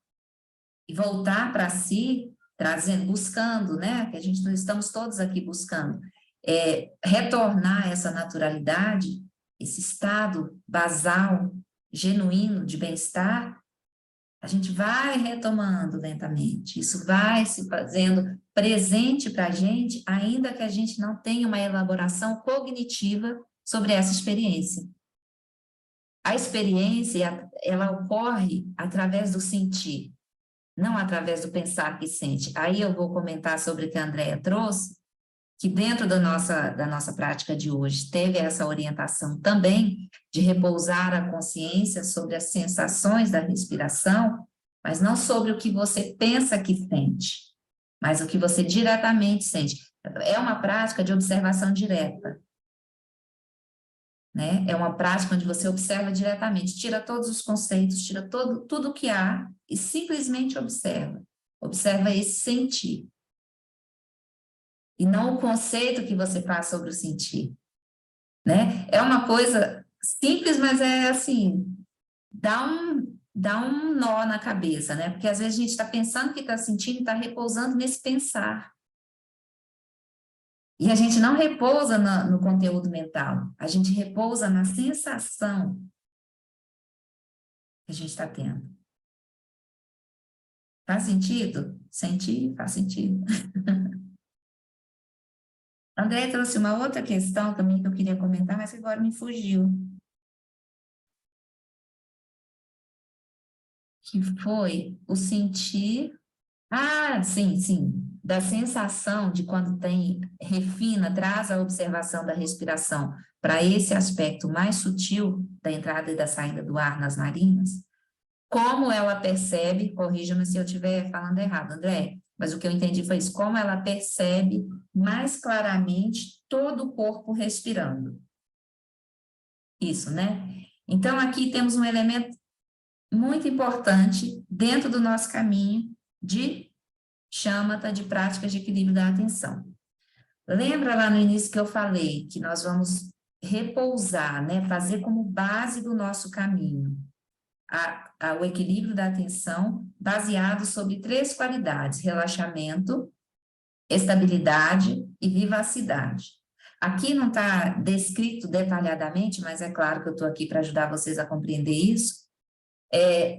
e voltar para si, buscando, né? Que a gente estamos todos aqui buscando, retornar essa naturalidade, esse estado basal, genuíno de bem-estar, a gente vai retomando lentamente, isso vai se fazendo presente para a gente, ainda que a gente não tenha uma elaboração cognitiva sobre essa experiência. A experiência, ela ocorre através do sentir, não através do pensar que sente. Aí eu vou comentar sobre o que a Andrea trouxe, que dentro da nossa prática de hoje teve essa orientação também de repousar a consciência sobre as sensações da respiração, mas não sobre o que você pensa que sente, mas o que você diretamente sente. É uma prática de observação direta, né? É uma prática onde você observa diretamente, tira todos os conceitos, tira tudo que há e simplesmente observa. Observa esse sentir. E não o conceito que você faz sobre o sentir, né? É uma coisa simples, mas é assim, dá um nó na cabeça, né? Porque às vezes a gente está pensando que está sentindo e está repousando nesse pensar. E a gente não repousa no conteúdo mental, a gente repousa na sensação que a gente está tendo. Faz sentido? Sentir, faz sentido. André trouxe uma outra questão também que eu queria comentar, mas agora me fugiu. Que foi o sentir... Ah, sim, da sensação de quando refina, traz a observação da respiração para esse aspecto mais sutil da entrada e da saída do ar nas narinas, como ela percebe, corrija-me se eu estiver falando errado, André, mas o que eu entendi foi isso, como ela percebe mais claramente todo o corpo respirando. Isso, né? Então, aqui temos um elemento muito importante dentro do nosso caminho de chama-ta de práticas de equilíbrio da atenção. Lembra lá no início que eu falei que nós vamos repousar, né, fazer como base do nosso caminho o equilíbrio da atenção baseado sobre 3 qualidades: relaxamento, estabilidade e vivacidade. Aqui não está descrito detalhadamente, mas é claro que eu estou aqui para ajudar vocês a compreender isso.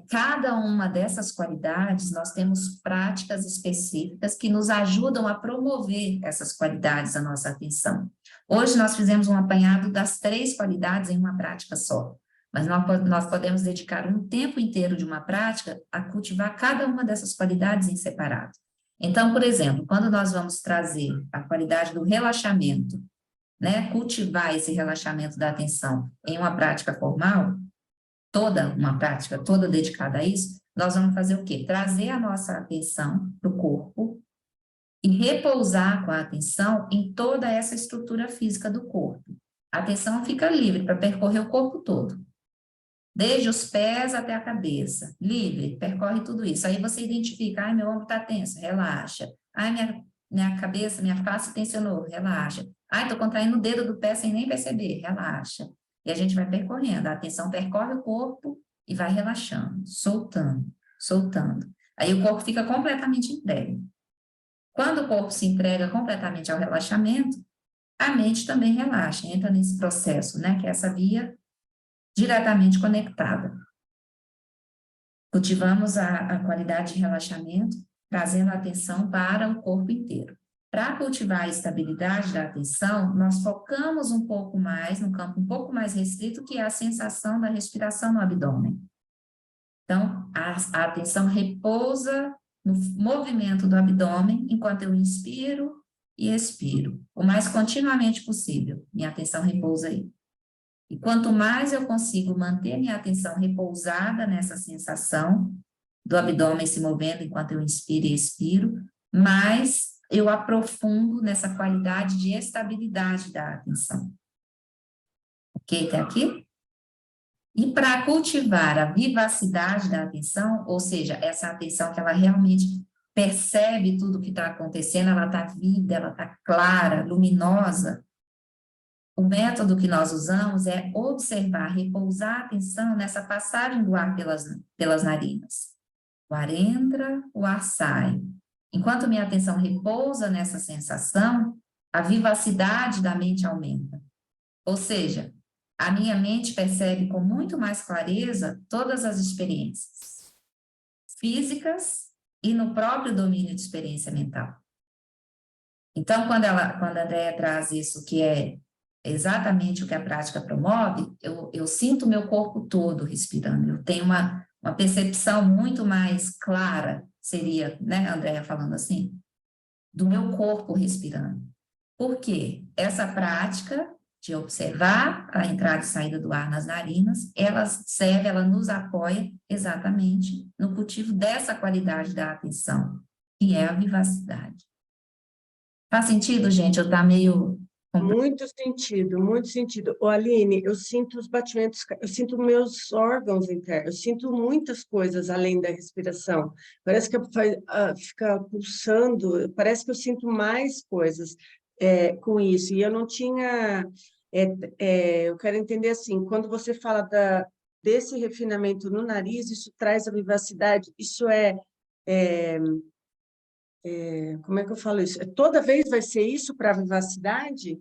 Cada uma dessas qualidades, nós temos práticas específicas que nos ajudam a promover essas qualidades da nossa atenção. Hoje nós fizemos um apanhado das 3 qualidades em uma prática só, mas nós podemos dedicar um tempo inteiro de uma prática a cultivar cada uma dessas qualidades em separado. Então, por exemplo, quando nós vamos trazer a qualidade do relaxamento, né, cultivar esse relaxamento da atenção em uma prática formal, toda uma prática, toda dedicada a isso, nós vamos fazer o quê? Trazer a nossa atenção para o corpo e repousar com a atenção em toda essa estrutura física do corpo. A atenção fica livre para percorrer o corpo todo, desde os pés até a cabeça, livre, percorre tudo isso. Aí você identifica, ai, meu ombro está tenso, relaxa. Ai, minha cabeça, minha face tensionou, relaxa. Ai, estou contraindo o dedo do pé sem nem perceber, relaxa. E a gente vai percorrendo, a atenção percorre o corpo e vai relaxando, soltando, soltando. Aí o corpo fica completamente entregue. Quando o corpo se entrega completamente ao relaxamento, a mente também relaxa, entra nesse processo, né, que é essa via diretamente conectada. Cultivamos a qualidade de relaxamento, trazendo a atenção para o corpo inteiro. Para cultivar a estabilidade da atenção, nós focamos um pouco mais, num campo um pouco mais restrito, que é a sensação da respiração no abdômen. Então, a atenção repousa no movimento do abdômen, enquanto eu inspiro e expiro, o mais continuamente possível. Minha atenção repousa aí. E quanto mais eu consigo manter minha atenção repousada nessa sensação do abdômen se movendo enquanto eu inspiro e expiro, mais eu aprofundo nessa qualidade de estabilidade da atenção. Ok, até aqui? E para cultivar a vivacidade da atenção, ou seja, essa atenção que ela realmente percebe tudo o que está acontecendo, ela está viva, ela está clara, luminosa, o método que nós usamos é observar, repousar a atenção nessa passagem do ar pelas narinas. O ar entra, o ar sai. Enquanto minha atenção repousa nessa sensação, a vivacidade da mente aumenta. Ou seja, a minha mente percebe com muito mais clareza todas as experiências físicas e no próprio domínio de experiência mental. Então, quando a Andréa traz isso, que é exatamente o que a prática promove, eu sinto o meu corpo todo respirando, eu tenho uma percepção muito mais clara, seria, né, Andréa falando assim, do meu corpo respirando. Por quê? Essa prática de observar a entrada e saída do ar nas narinas, ela nos apoia exatamente no cultivo dessa qualidade da atenção, que é a vivacidade. Faz sentido, gente? Eu tá meio... Muito sentido, muito sentido. Ô, Aline, eu sinto os batimentos, eu sinto meus órgãos internos, eu sinto muitas coisas além da respiração. Parece que fica pulsando, parece que eu sinto mais coisas com isso. E eu não tinha... eu quero entender assim, quando você fala desse refinamento no nariz, isso traz a vivacidade, isso como é que eu falo isso? Toda vez vai ser isso para a vivacidade?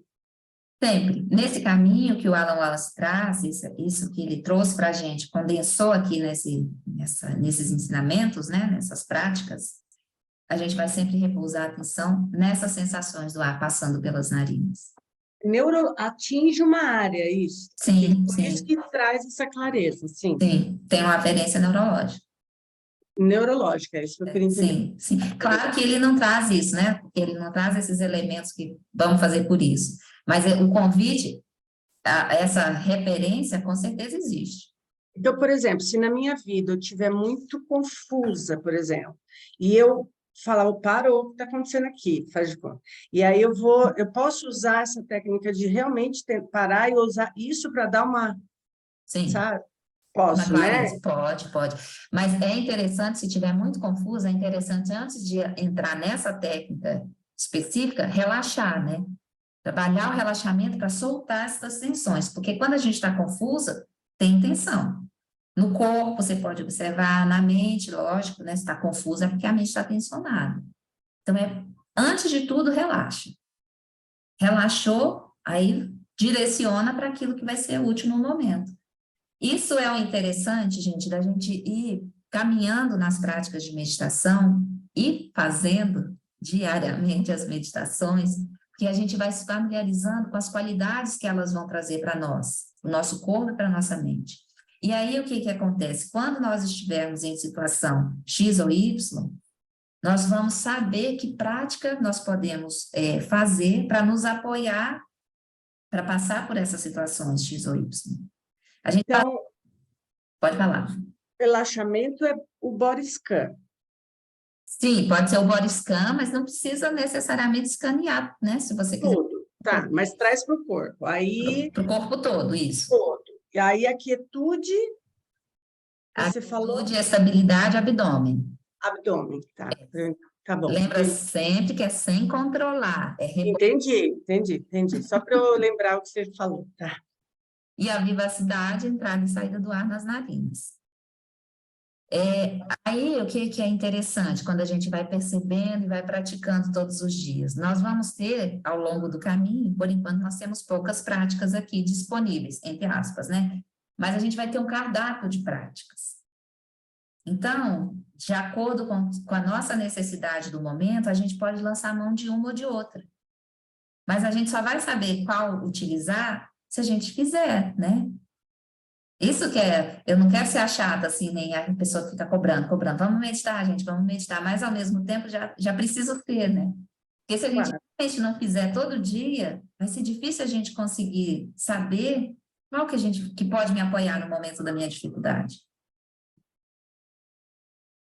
Sempre. Nesse caminho que o Alan Wallace traz, isso que ele trouxe para a gente, condensou aqui nesses ensinamentos, né, nessas práticas, a gente vai sempre repousar a atenção nessas sensações do ar passando pelas narinas. Atinge uma área, isso. Sim, Por sim. isso que traz essa clareza, sim. Sim, tem uma aferência neurológica. Neurológica, é isso que eu queria entender. Sim, sim. Claro que ele não traz isso, né? Porque ele não traz esses elementos que vamos fazer por isso. Mas o convite, essa referência, com certeza existe. Então, por exemplo, se na minha vida eu estiver muito confusa, por exemplo, e eu falar, parou, o que está acontecendo aqui? Faz de conta. E aí eu posso usar essa técnica de realmente parar e usar isso para dar uma... Sim. Sabe? Posso, Na né? clareza, pode. Mas é interessante, se estiver muito confuso, é interessante, antes de entrar nessa técnica específica, relaxar, né? Trabalhar o relaxamento para soltar essas tensões, porque quando a gente está confusa, tem tensão. No corpo, você pode observar, na mente, lógico, né? Se está confusa é porque a mente está tensionada. Então, antes de tudo, relaxa. Relaxou, aí direciona para aquilo que vai ser útil no momento. Isso é o interessante, gente, da gente ir caminhando nas práticas de meditação e fazendo diariamente as meditações, que a gente vai se familiarizando com as qualidades que elas vão trazer para nós, o nosso corpo e para a nossa mente. E aí, o que acontece? Quando nós estivermos em situação X ou Y, nós vamos saber que prática nós podemos fazer para nos apoiar, para passar por essas situações X ou Y. A gente Então, pode falar. relaxamento é o body scan. Sim, pode ser o body scan, mas não precisa necessariamente escanear, né? Se você quiser. Tudo, tá, mas traz para o corpo. Aí, Para o corpo todo, isso. todo. E aí, a quietude, você falou Atitude, estabilidade, abdômen. abdômen, tá? Tá bom. Lembra sempre que é sem controlar, Entendi. Só para eu lembrar o que você falou, tá? E a vivacidade, entrada e saída do ar nas narinas. Aí, o que é interessante, quando a gente vai percebendo e vai praticando todos os dias? Nós vamos ter, ao longo do caminho, por enquanto nós temos poucas práticas aqui disponíveis, entre aspas, né? Mas a gente vai ter um cardápio de práticas. Então, de acordo com a nossa necessidade do momento, a gente pode lançar mão de uma ou de outra. Mas a gente só vai saber qual utilizar se a gente fizer, né? Isso que eu não quero ser chata, assim, nem a pessoa que fica cobrando. Vamos meditar, gente, vamos meditar, mas ao mesmo tempo já preciso ter, né? Porque se a gente realmente não fizer todo dia, vai ser difícil a gente conseguir saber qual que pode me apoiar no momento da minha dificuldade.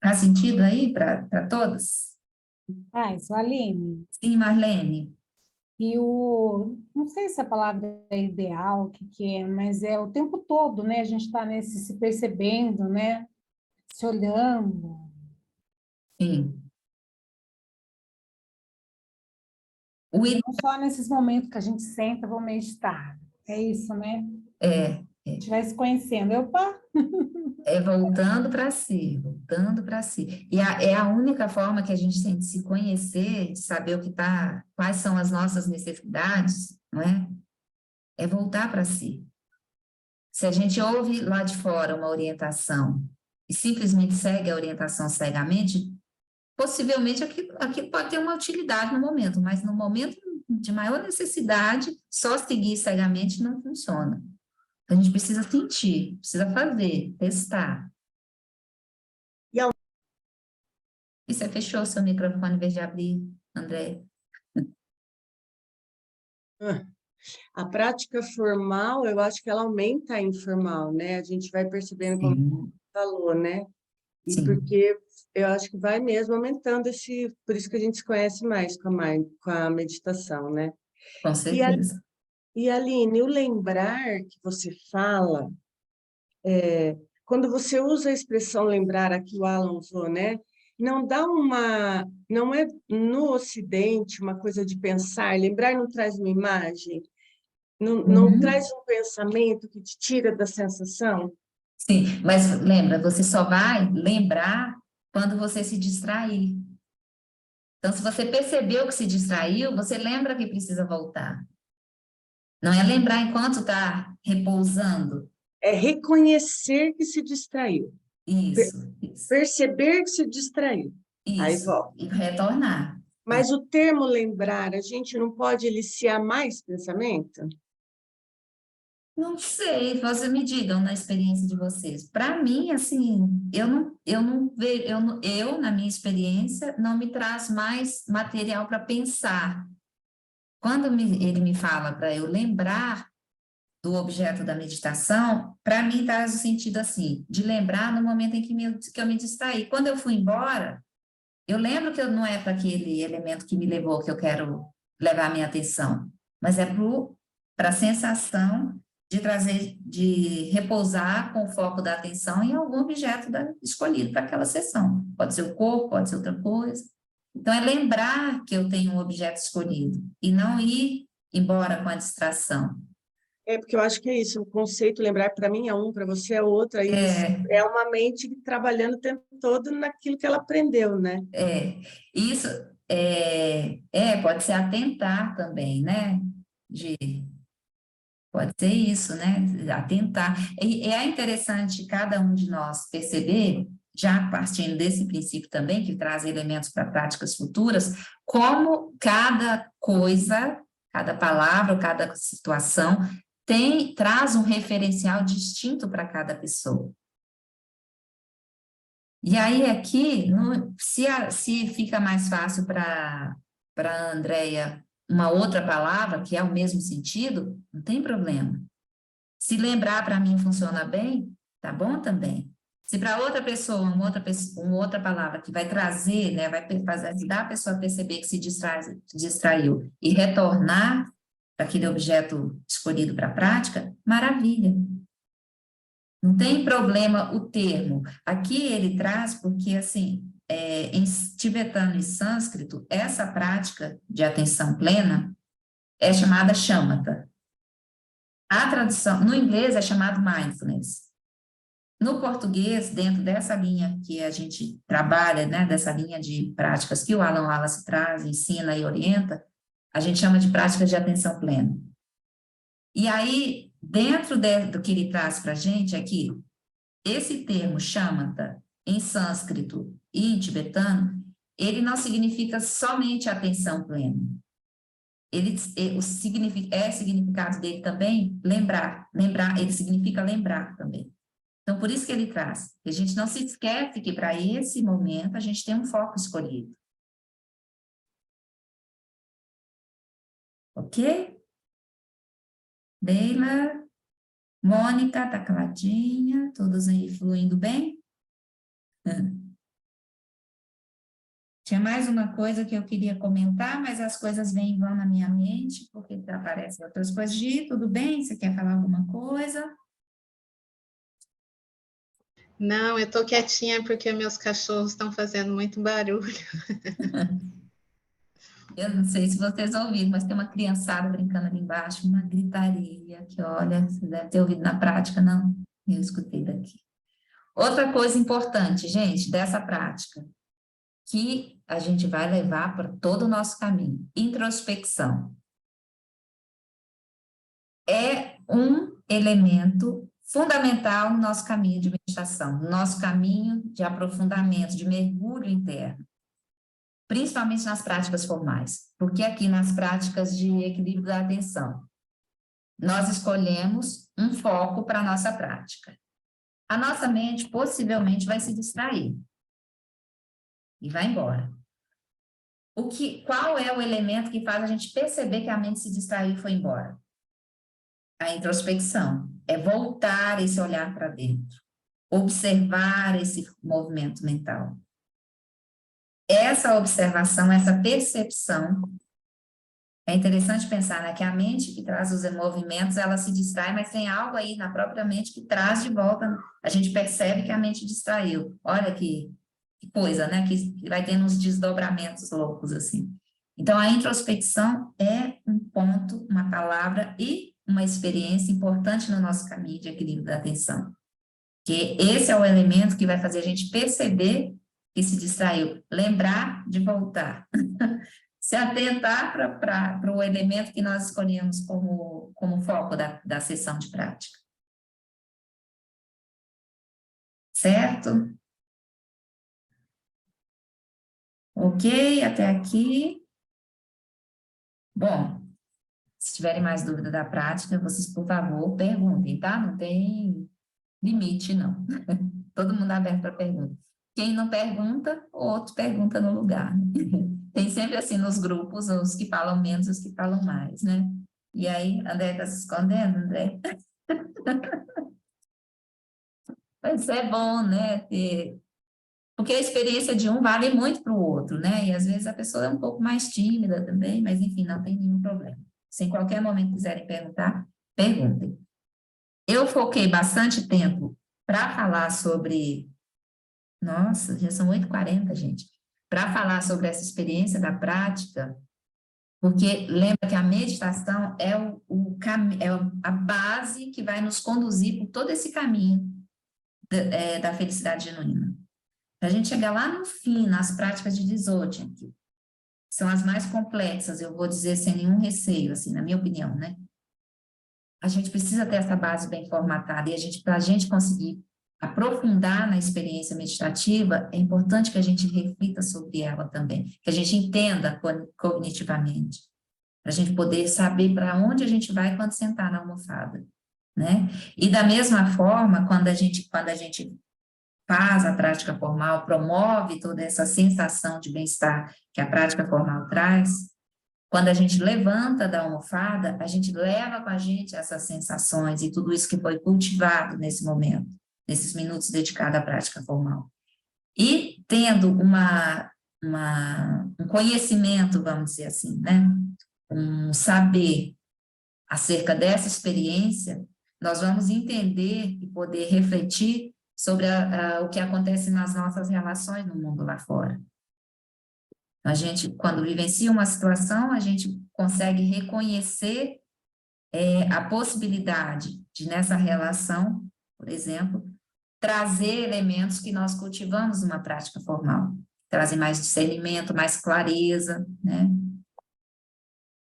Faz sentido aí para todas? Isso, Aline. Sim, Marlene. E não sei se a palavra é ideal, o que é, mas é o tempo todo, né? A gente está se percebendo, né? Se olhando. Sim. Não só nesses momentos que a gente senta, vou meditar. É isso, né? A gente vai se conhecendo. Opa! voltando para si, voltando para si. E é a única forma que a gente tem de se conhecer, de saber quais são as nossas necessidades, não é? É voltar para si. Se a gente ouve lá de fora uma orientação e simplesmente segue a orientação cegamente, possivelmente aquilo pode ter uma utilidade no momento, mas no momento de maior necessidade, só seguir cegamente não funciona. A gente precisa sentir, precisa fazer, testar. E você fechou seu microfone em vez de abrir, André? A prática formal, eu acho que ela aumenta a informal, né? A gente vai percebendo, como você falou, né? E Sim. porque eu acho que vai mesmo aumentando por isso que a gente se conhece mais com a meditação, né? Com certeza. E Aline, o lembrar que você fala, quando você usa a expressão lembrar, aqui o Alan usou, né? Não é no Ocidente uma coisa de pensar, lembrar não traz uma imagem, não traz um pensamento que te tira da sensação? Sim, mas lembra, você só vai lembrar quando você se distrair. Então, se você percebeu que se distraiu, você lembra que precisa voltar. Não é lembrar enquanto está repousando. É reconhecer que se distraiu. Isso. Perceber que se distraiu. Aí volta. E retornar. Mas o termo lembrar, a gente não pode eliciar mais pensamento? Não sei, vocês me digam na experiência de vocês. Para mim, assim, eu, na minha experiência, não me traz mais material para pensar. Quando ele me fala para eu lembrar do objeto da meditação, para mim traz o sentido assim, de lembrar no momento em que eu me distraí. Quando eu fui embora, eu lembro que não é para aquele elemento que me levou que eu quero levar a minha atenção, mas é para a sensação de repousar com o foco da atenção em algum objeto escolhido para aquela sessão. Pode ser o corpo, pode ser outra coisa. Então, é lembrar que eu tenho um objeto escolhido e não ir embora com a distração. É, porque eu acho que é isso, o conceito, lembrar, para mim é um, para você é outro, aí é uma mente trabalhando o tempo todo naquilo que ela aprendeu, né? Isso pode ser atentar também, né? Pode ser isso, né? Atentar. E é interessante cada um de nós perceber, já partindo desse princípio também, que traz elementos para práticas futuras, como cada coisa, cada palavra, cada situação traz um referencial distinto para cada pessoa. E aí aqui, se fica mais fácil para a Andréia uma outra palavra, que é o mesmo sentido, não tem problema. Se lembrar para mim funciona bem, tá bom também. Se para outra pessoa, uma outra palavra que vai trazer, né, vai ajudar a pessoa a perceber que se distraiu e retornar para aquele objeto escolhido para a prática, maravilha. Não tem problema o termo. Aqui ele traz porque, assim, em tibetano e sânscrito, essa prática de atenção plena é chamada shamatha. A tradução, no inglês é chamado mindfulness. No português, dentro dessa linha que a gente trabalha, né, dessa linha de práticas que o Alan Wallace traz, ensina e orienta, a gente chama de práticas de atenção plena. E aí, dentro do que ele traz para a gente aqui, esse termo shamatha, em sânscrito e em tibetano, ele não significa somente atenção plena. O significado dele também, lembrar, ele significa lembrar também. Então, por isso que ele traz, que a gente não se esquece que para esse momento a gente tem um foco escolhido. Ok? Leila, Mônica, tá caladinha, todos aí fluindo bem? Tinha mais uma coisa que eu queria comentar, mas as coisas vêm e vão na minha mente, porque aparecem outras coisas. Gi, tudo bem? Você quer falar alguma coisa? Não, eu estou quietinha porque meus cachorros estão fazendo muito barulho. Eu não sei se vocês ouviram, mas tem uma criançada brincando ali embaixo, uma gritaria que, olha, você deve ter ouvido na prática, não? Eu escutei daqui. Outra coisa importante, gente, dessa prática, que a gente vai levar para todo o nosso caminho, introspecção. É um elemento fundamental no nosso caminho de meditação, no nosso caminho de aprofundamento, de mergulho interno, principalmente nas práticas formais, porque aqui nas práticas de equilíbrio da atenção, nós escolhemos um foco para a nossa prática. A nossa mente possivelmente vai se distrair e vai embora. Qual é o elemento que faz a gente perceber que a mente se distraiu e foi embora? A introspecção, é voltar esse olhar para dentro, observar esse movimento mental. Essa observação, essa percepção, é interessante pensar, né, que a mente que traz os movimentos, ela se distrai, mas tem algo aí na própria mente que traz de volta, a gente percebe que a mente distraiu. Olha que coisa, né, que vai tendo uns desdobramentos loucos, assim. Então, a introspecção é um ponto, uma palavra e uma experiência importante no nosso caminho de equilíbrio da atenção. Que esse é o elemento que vai fazer a gente perceber que se distraiu, lembrar de voltar, se atentar para o elemento que nós escolhemos como foco da sessão de prática. Certo? Ok, até aqui. Bom, se tiverem mais dúvida da prática, vocês, por favor, perguntem, tá? Não tem limite, não. Todo mundo aberto para pergunta. Quem não pergunta, o outro pergunta no lugar. Né? Tem sempre assim nos grupos, os que falam menos, os que falam mais, né? E aí, André está se escondendo, André? Mas é bom, né? Porque a experiência de um vale muito para o outro, né? E às vezes a pessoa é um pouco mais tímida também, mas enfim, não tem nenhum problema. Se em qualquer momento quiserem perguntar, perguntem. eu foquei bastante tempo para falar sobre... Nossa, já são 8h40, gente. Para falar sobre essa experiência da prática, porque lembra que a meditação é a base que vai nos conduzir por todo esse caminho da felicidade genuína. Para a gente chegar lá no fim, nas práticas de Dzogchen, que são as mais complexas, eu vou dizer sem nenhum receio, assim, na minha opinião, né? A gente precisa ter essa base bem formatada, e para a gente conseguir aprofundar na experiência meditativa, é importante que a gente reflita sobre ela também, que a gente entenda cognitivamente, para a gente poder saber para onde a gente vai quando sentar na almofada, né? E da mesma forma, quando a gente faz a prática formal, promove toda essa sensação de bem-estar que a prática formal traz, quando a gente levanta da almofada, a gente leva com a gente essas sensações e tudo isso que foi cultivado nesse momento, nesses minutos dedicados à prática formal. E tendo um conhecimento, vamos dizer assim, né? Um saber acerca dessa experiência, nós vamos entender e poder refletir sobre o que acontece nas nossas relações no mundo lá fora. A gente, quando vivencia uma situação, a gente consegue reconhecer a possibilidade de, nessa relação, por exemplo, trazer elementos que nós cultivamos numa prática formal. Trazer mais discernimento, mais clareza, né?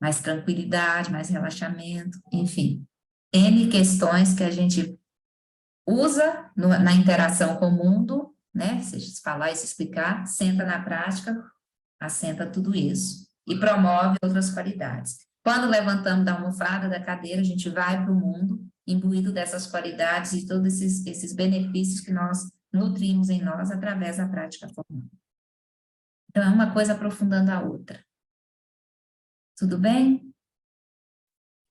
Mais tranquilidade, mais relaxamento, enfim. N questões que a gente usa na interação com o mundo, né? Se falar e se explicar, senta na prática, assenta tudo isso. E promove outras qualidades. Quando levantamos da almofada, da cadeira, a gente vai para o mundo, imbuído dessas qualidades e todos esses benefícios que nós nutrimos em nós através da prática formal. Então, é uma coisa aprofundando a outra. Tudo bem?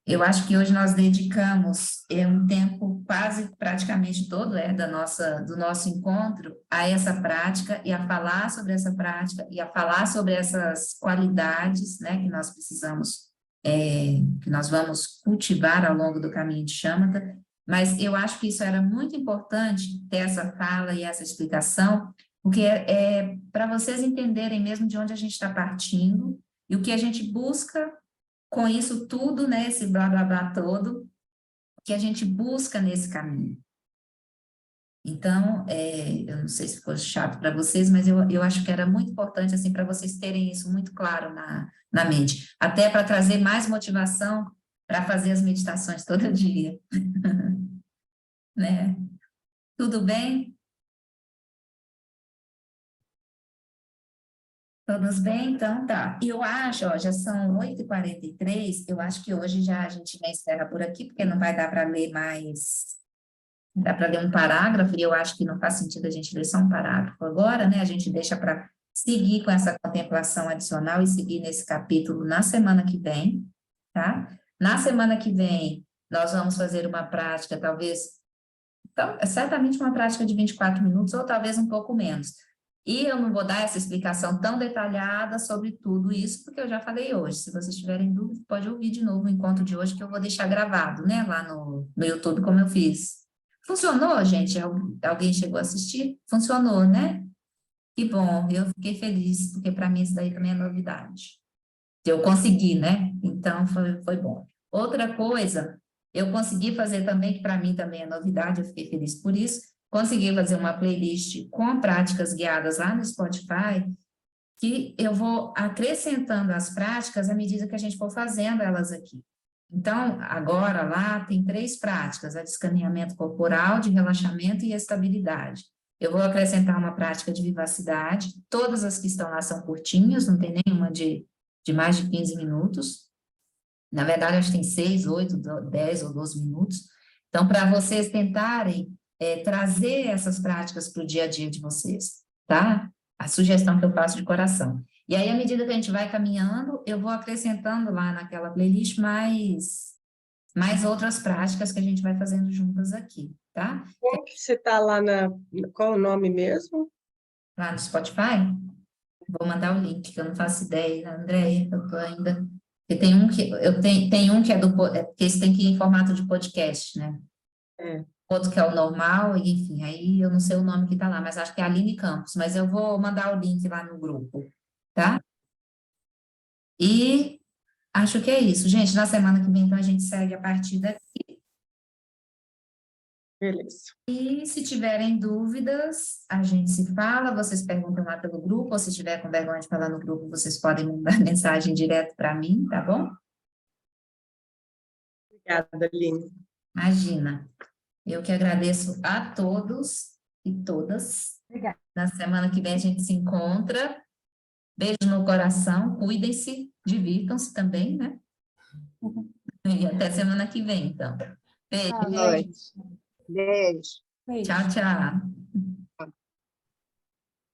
Eu acho que hoje nós dedicamos um tempo quase praticamente todo do nosso encontro a essa prática e a falar sobre essa prática e a falar sobre essas qualidades, né, que nós precisamos, que nós vamos cultivar ao longo do caminho de Shamatha, mas eu acho que isso era muito importante, ter essa fala e essa explicação, porque para vocês entenderem mesmo de onde a gente está partindo e o que a gente busca com isso tudo, né, esse blá, blá, blá todo, que a gente busca nesse caminho. Então, eu não sei se ficou chato para vocês, mas eu acho que era muito importante, assim, para vocês terem isso muito claro na mente, até para trazer mais motivação para fazer as meditações todo dia. Né? Tudo bem? Todos bem? Então, tá. E eu acho, ó, já são 8h43, eu acho que hoje já a gente já encerra por aqui, porque não vai dar para ler mais, dá para ler um parágrafo, e eu acho que não faz sentido a gente ler só um parágrafo agora, né? A gente deixa para seguir com essa contemplação adicional e seguir nesse capítulo na semana que vem, tá? Na semana que vem, nós vamos fazer uma prática, talvez, então, certamente uma prática de 24 minutos, ou talvez um pouco menos. E eu não vou dar essa explicação tão detalhada sobre tudo isso, porque eu já falei hoje. Se vocês tiverem dúvida, pode ouvir de novo o encontro de hoje, que eu vou deixar gravado, né, lá no YouTube, como eu fiz. Funcionou, gente? Alguém chegou a assistir? Funcionou, né? Que bom, eu fiquei feliz, porque para mim isso daí também é novidade. Eu consegui, né? Então, foi bom. Outra coisa, eu consegui fazer também, que para mim também é novidade, eu fiquei feliz por isso, consegui fazer uma playlist com práticas guiadas lá no Spotify, que eu vou acrescentando as práticas à medida que a gente for fazendo elas aqui. Então, agora lá tem 3 práticas, a de escaneamento corporal, de relaxamento e estabilidade. Eu vou acrescentar uma prática de vivacidade, todas as que estão lá são curtinhas, não tem nenhuma de mais de 15 minutos. Na verdade, acho que tem 6, 8, 10 ou 12 minutos. Então, para vocês tentarem trazer essas práticas para o dia a dia de vocês, tá? A sugestão que eu faço de coração. E aí, à medida que a gente vai caminhando, eu vou acrescentando lá naquela playlist mais outras práticas que a gente vai fazendo juntas aqui, tá? Como que você está lá qual o nome mesmo? Lá no Spotify? Vou mandar o link, que eu não faço ideia, Andréia, eu tô ainda... Porque tem um que, tem um que é porque esse tem que ir em formato de podcast, né? É. outro que é o normal, e, enfim, aí eu não sei o nome que está lá, mas acho que é Aline Campos, mas eu vou mandar o link lá no grupo, tá? E acho que é isso, gente. Na semana que vem, então, a gente segue a partir daqui. Beleza. E se tiverem dúvidas, a gente se fala, vocês perguntam lá pelo grupo, ou se tiver com vergonha de falar no grupo, vocês podem mandar mensagem direto para mim, tá bom? Obrigada, Aline. Imagina. Eu que agradeço a todos e todas. Obrigada. Na semana que vem a gente se encontra. Beijo no coração, cuidem-se, divirtam-se também, né? E até semana que vem, então. Beijo. Tchau, Boa noite. gente. Beijo. Beijo. Tchau, tchau.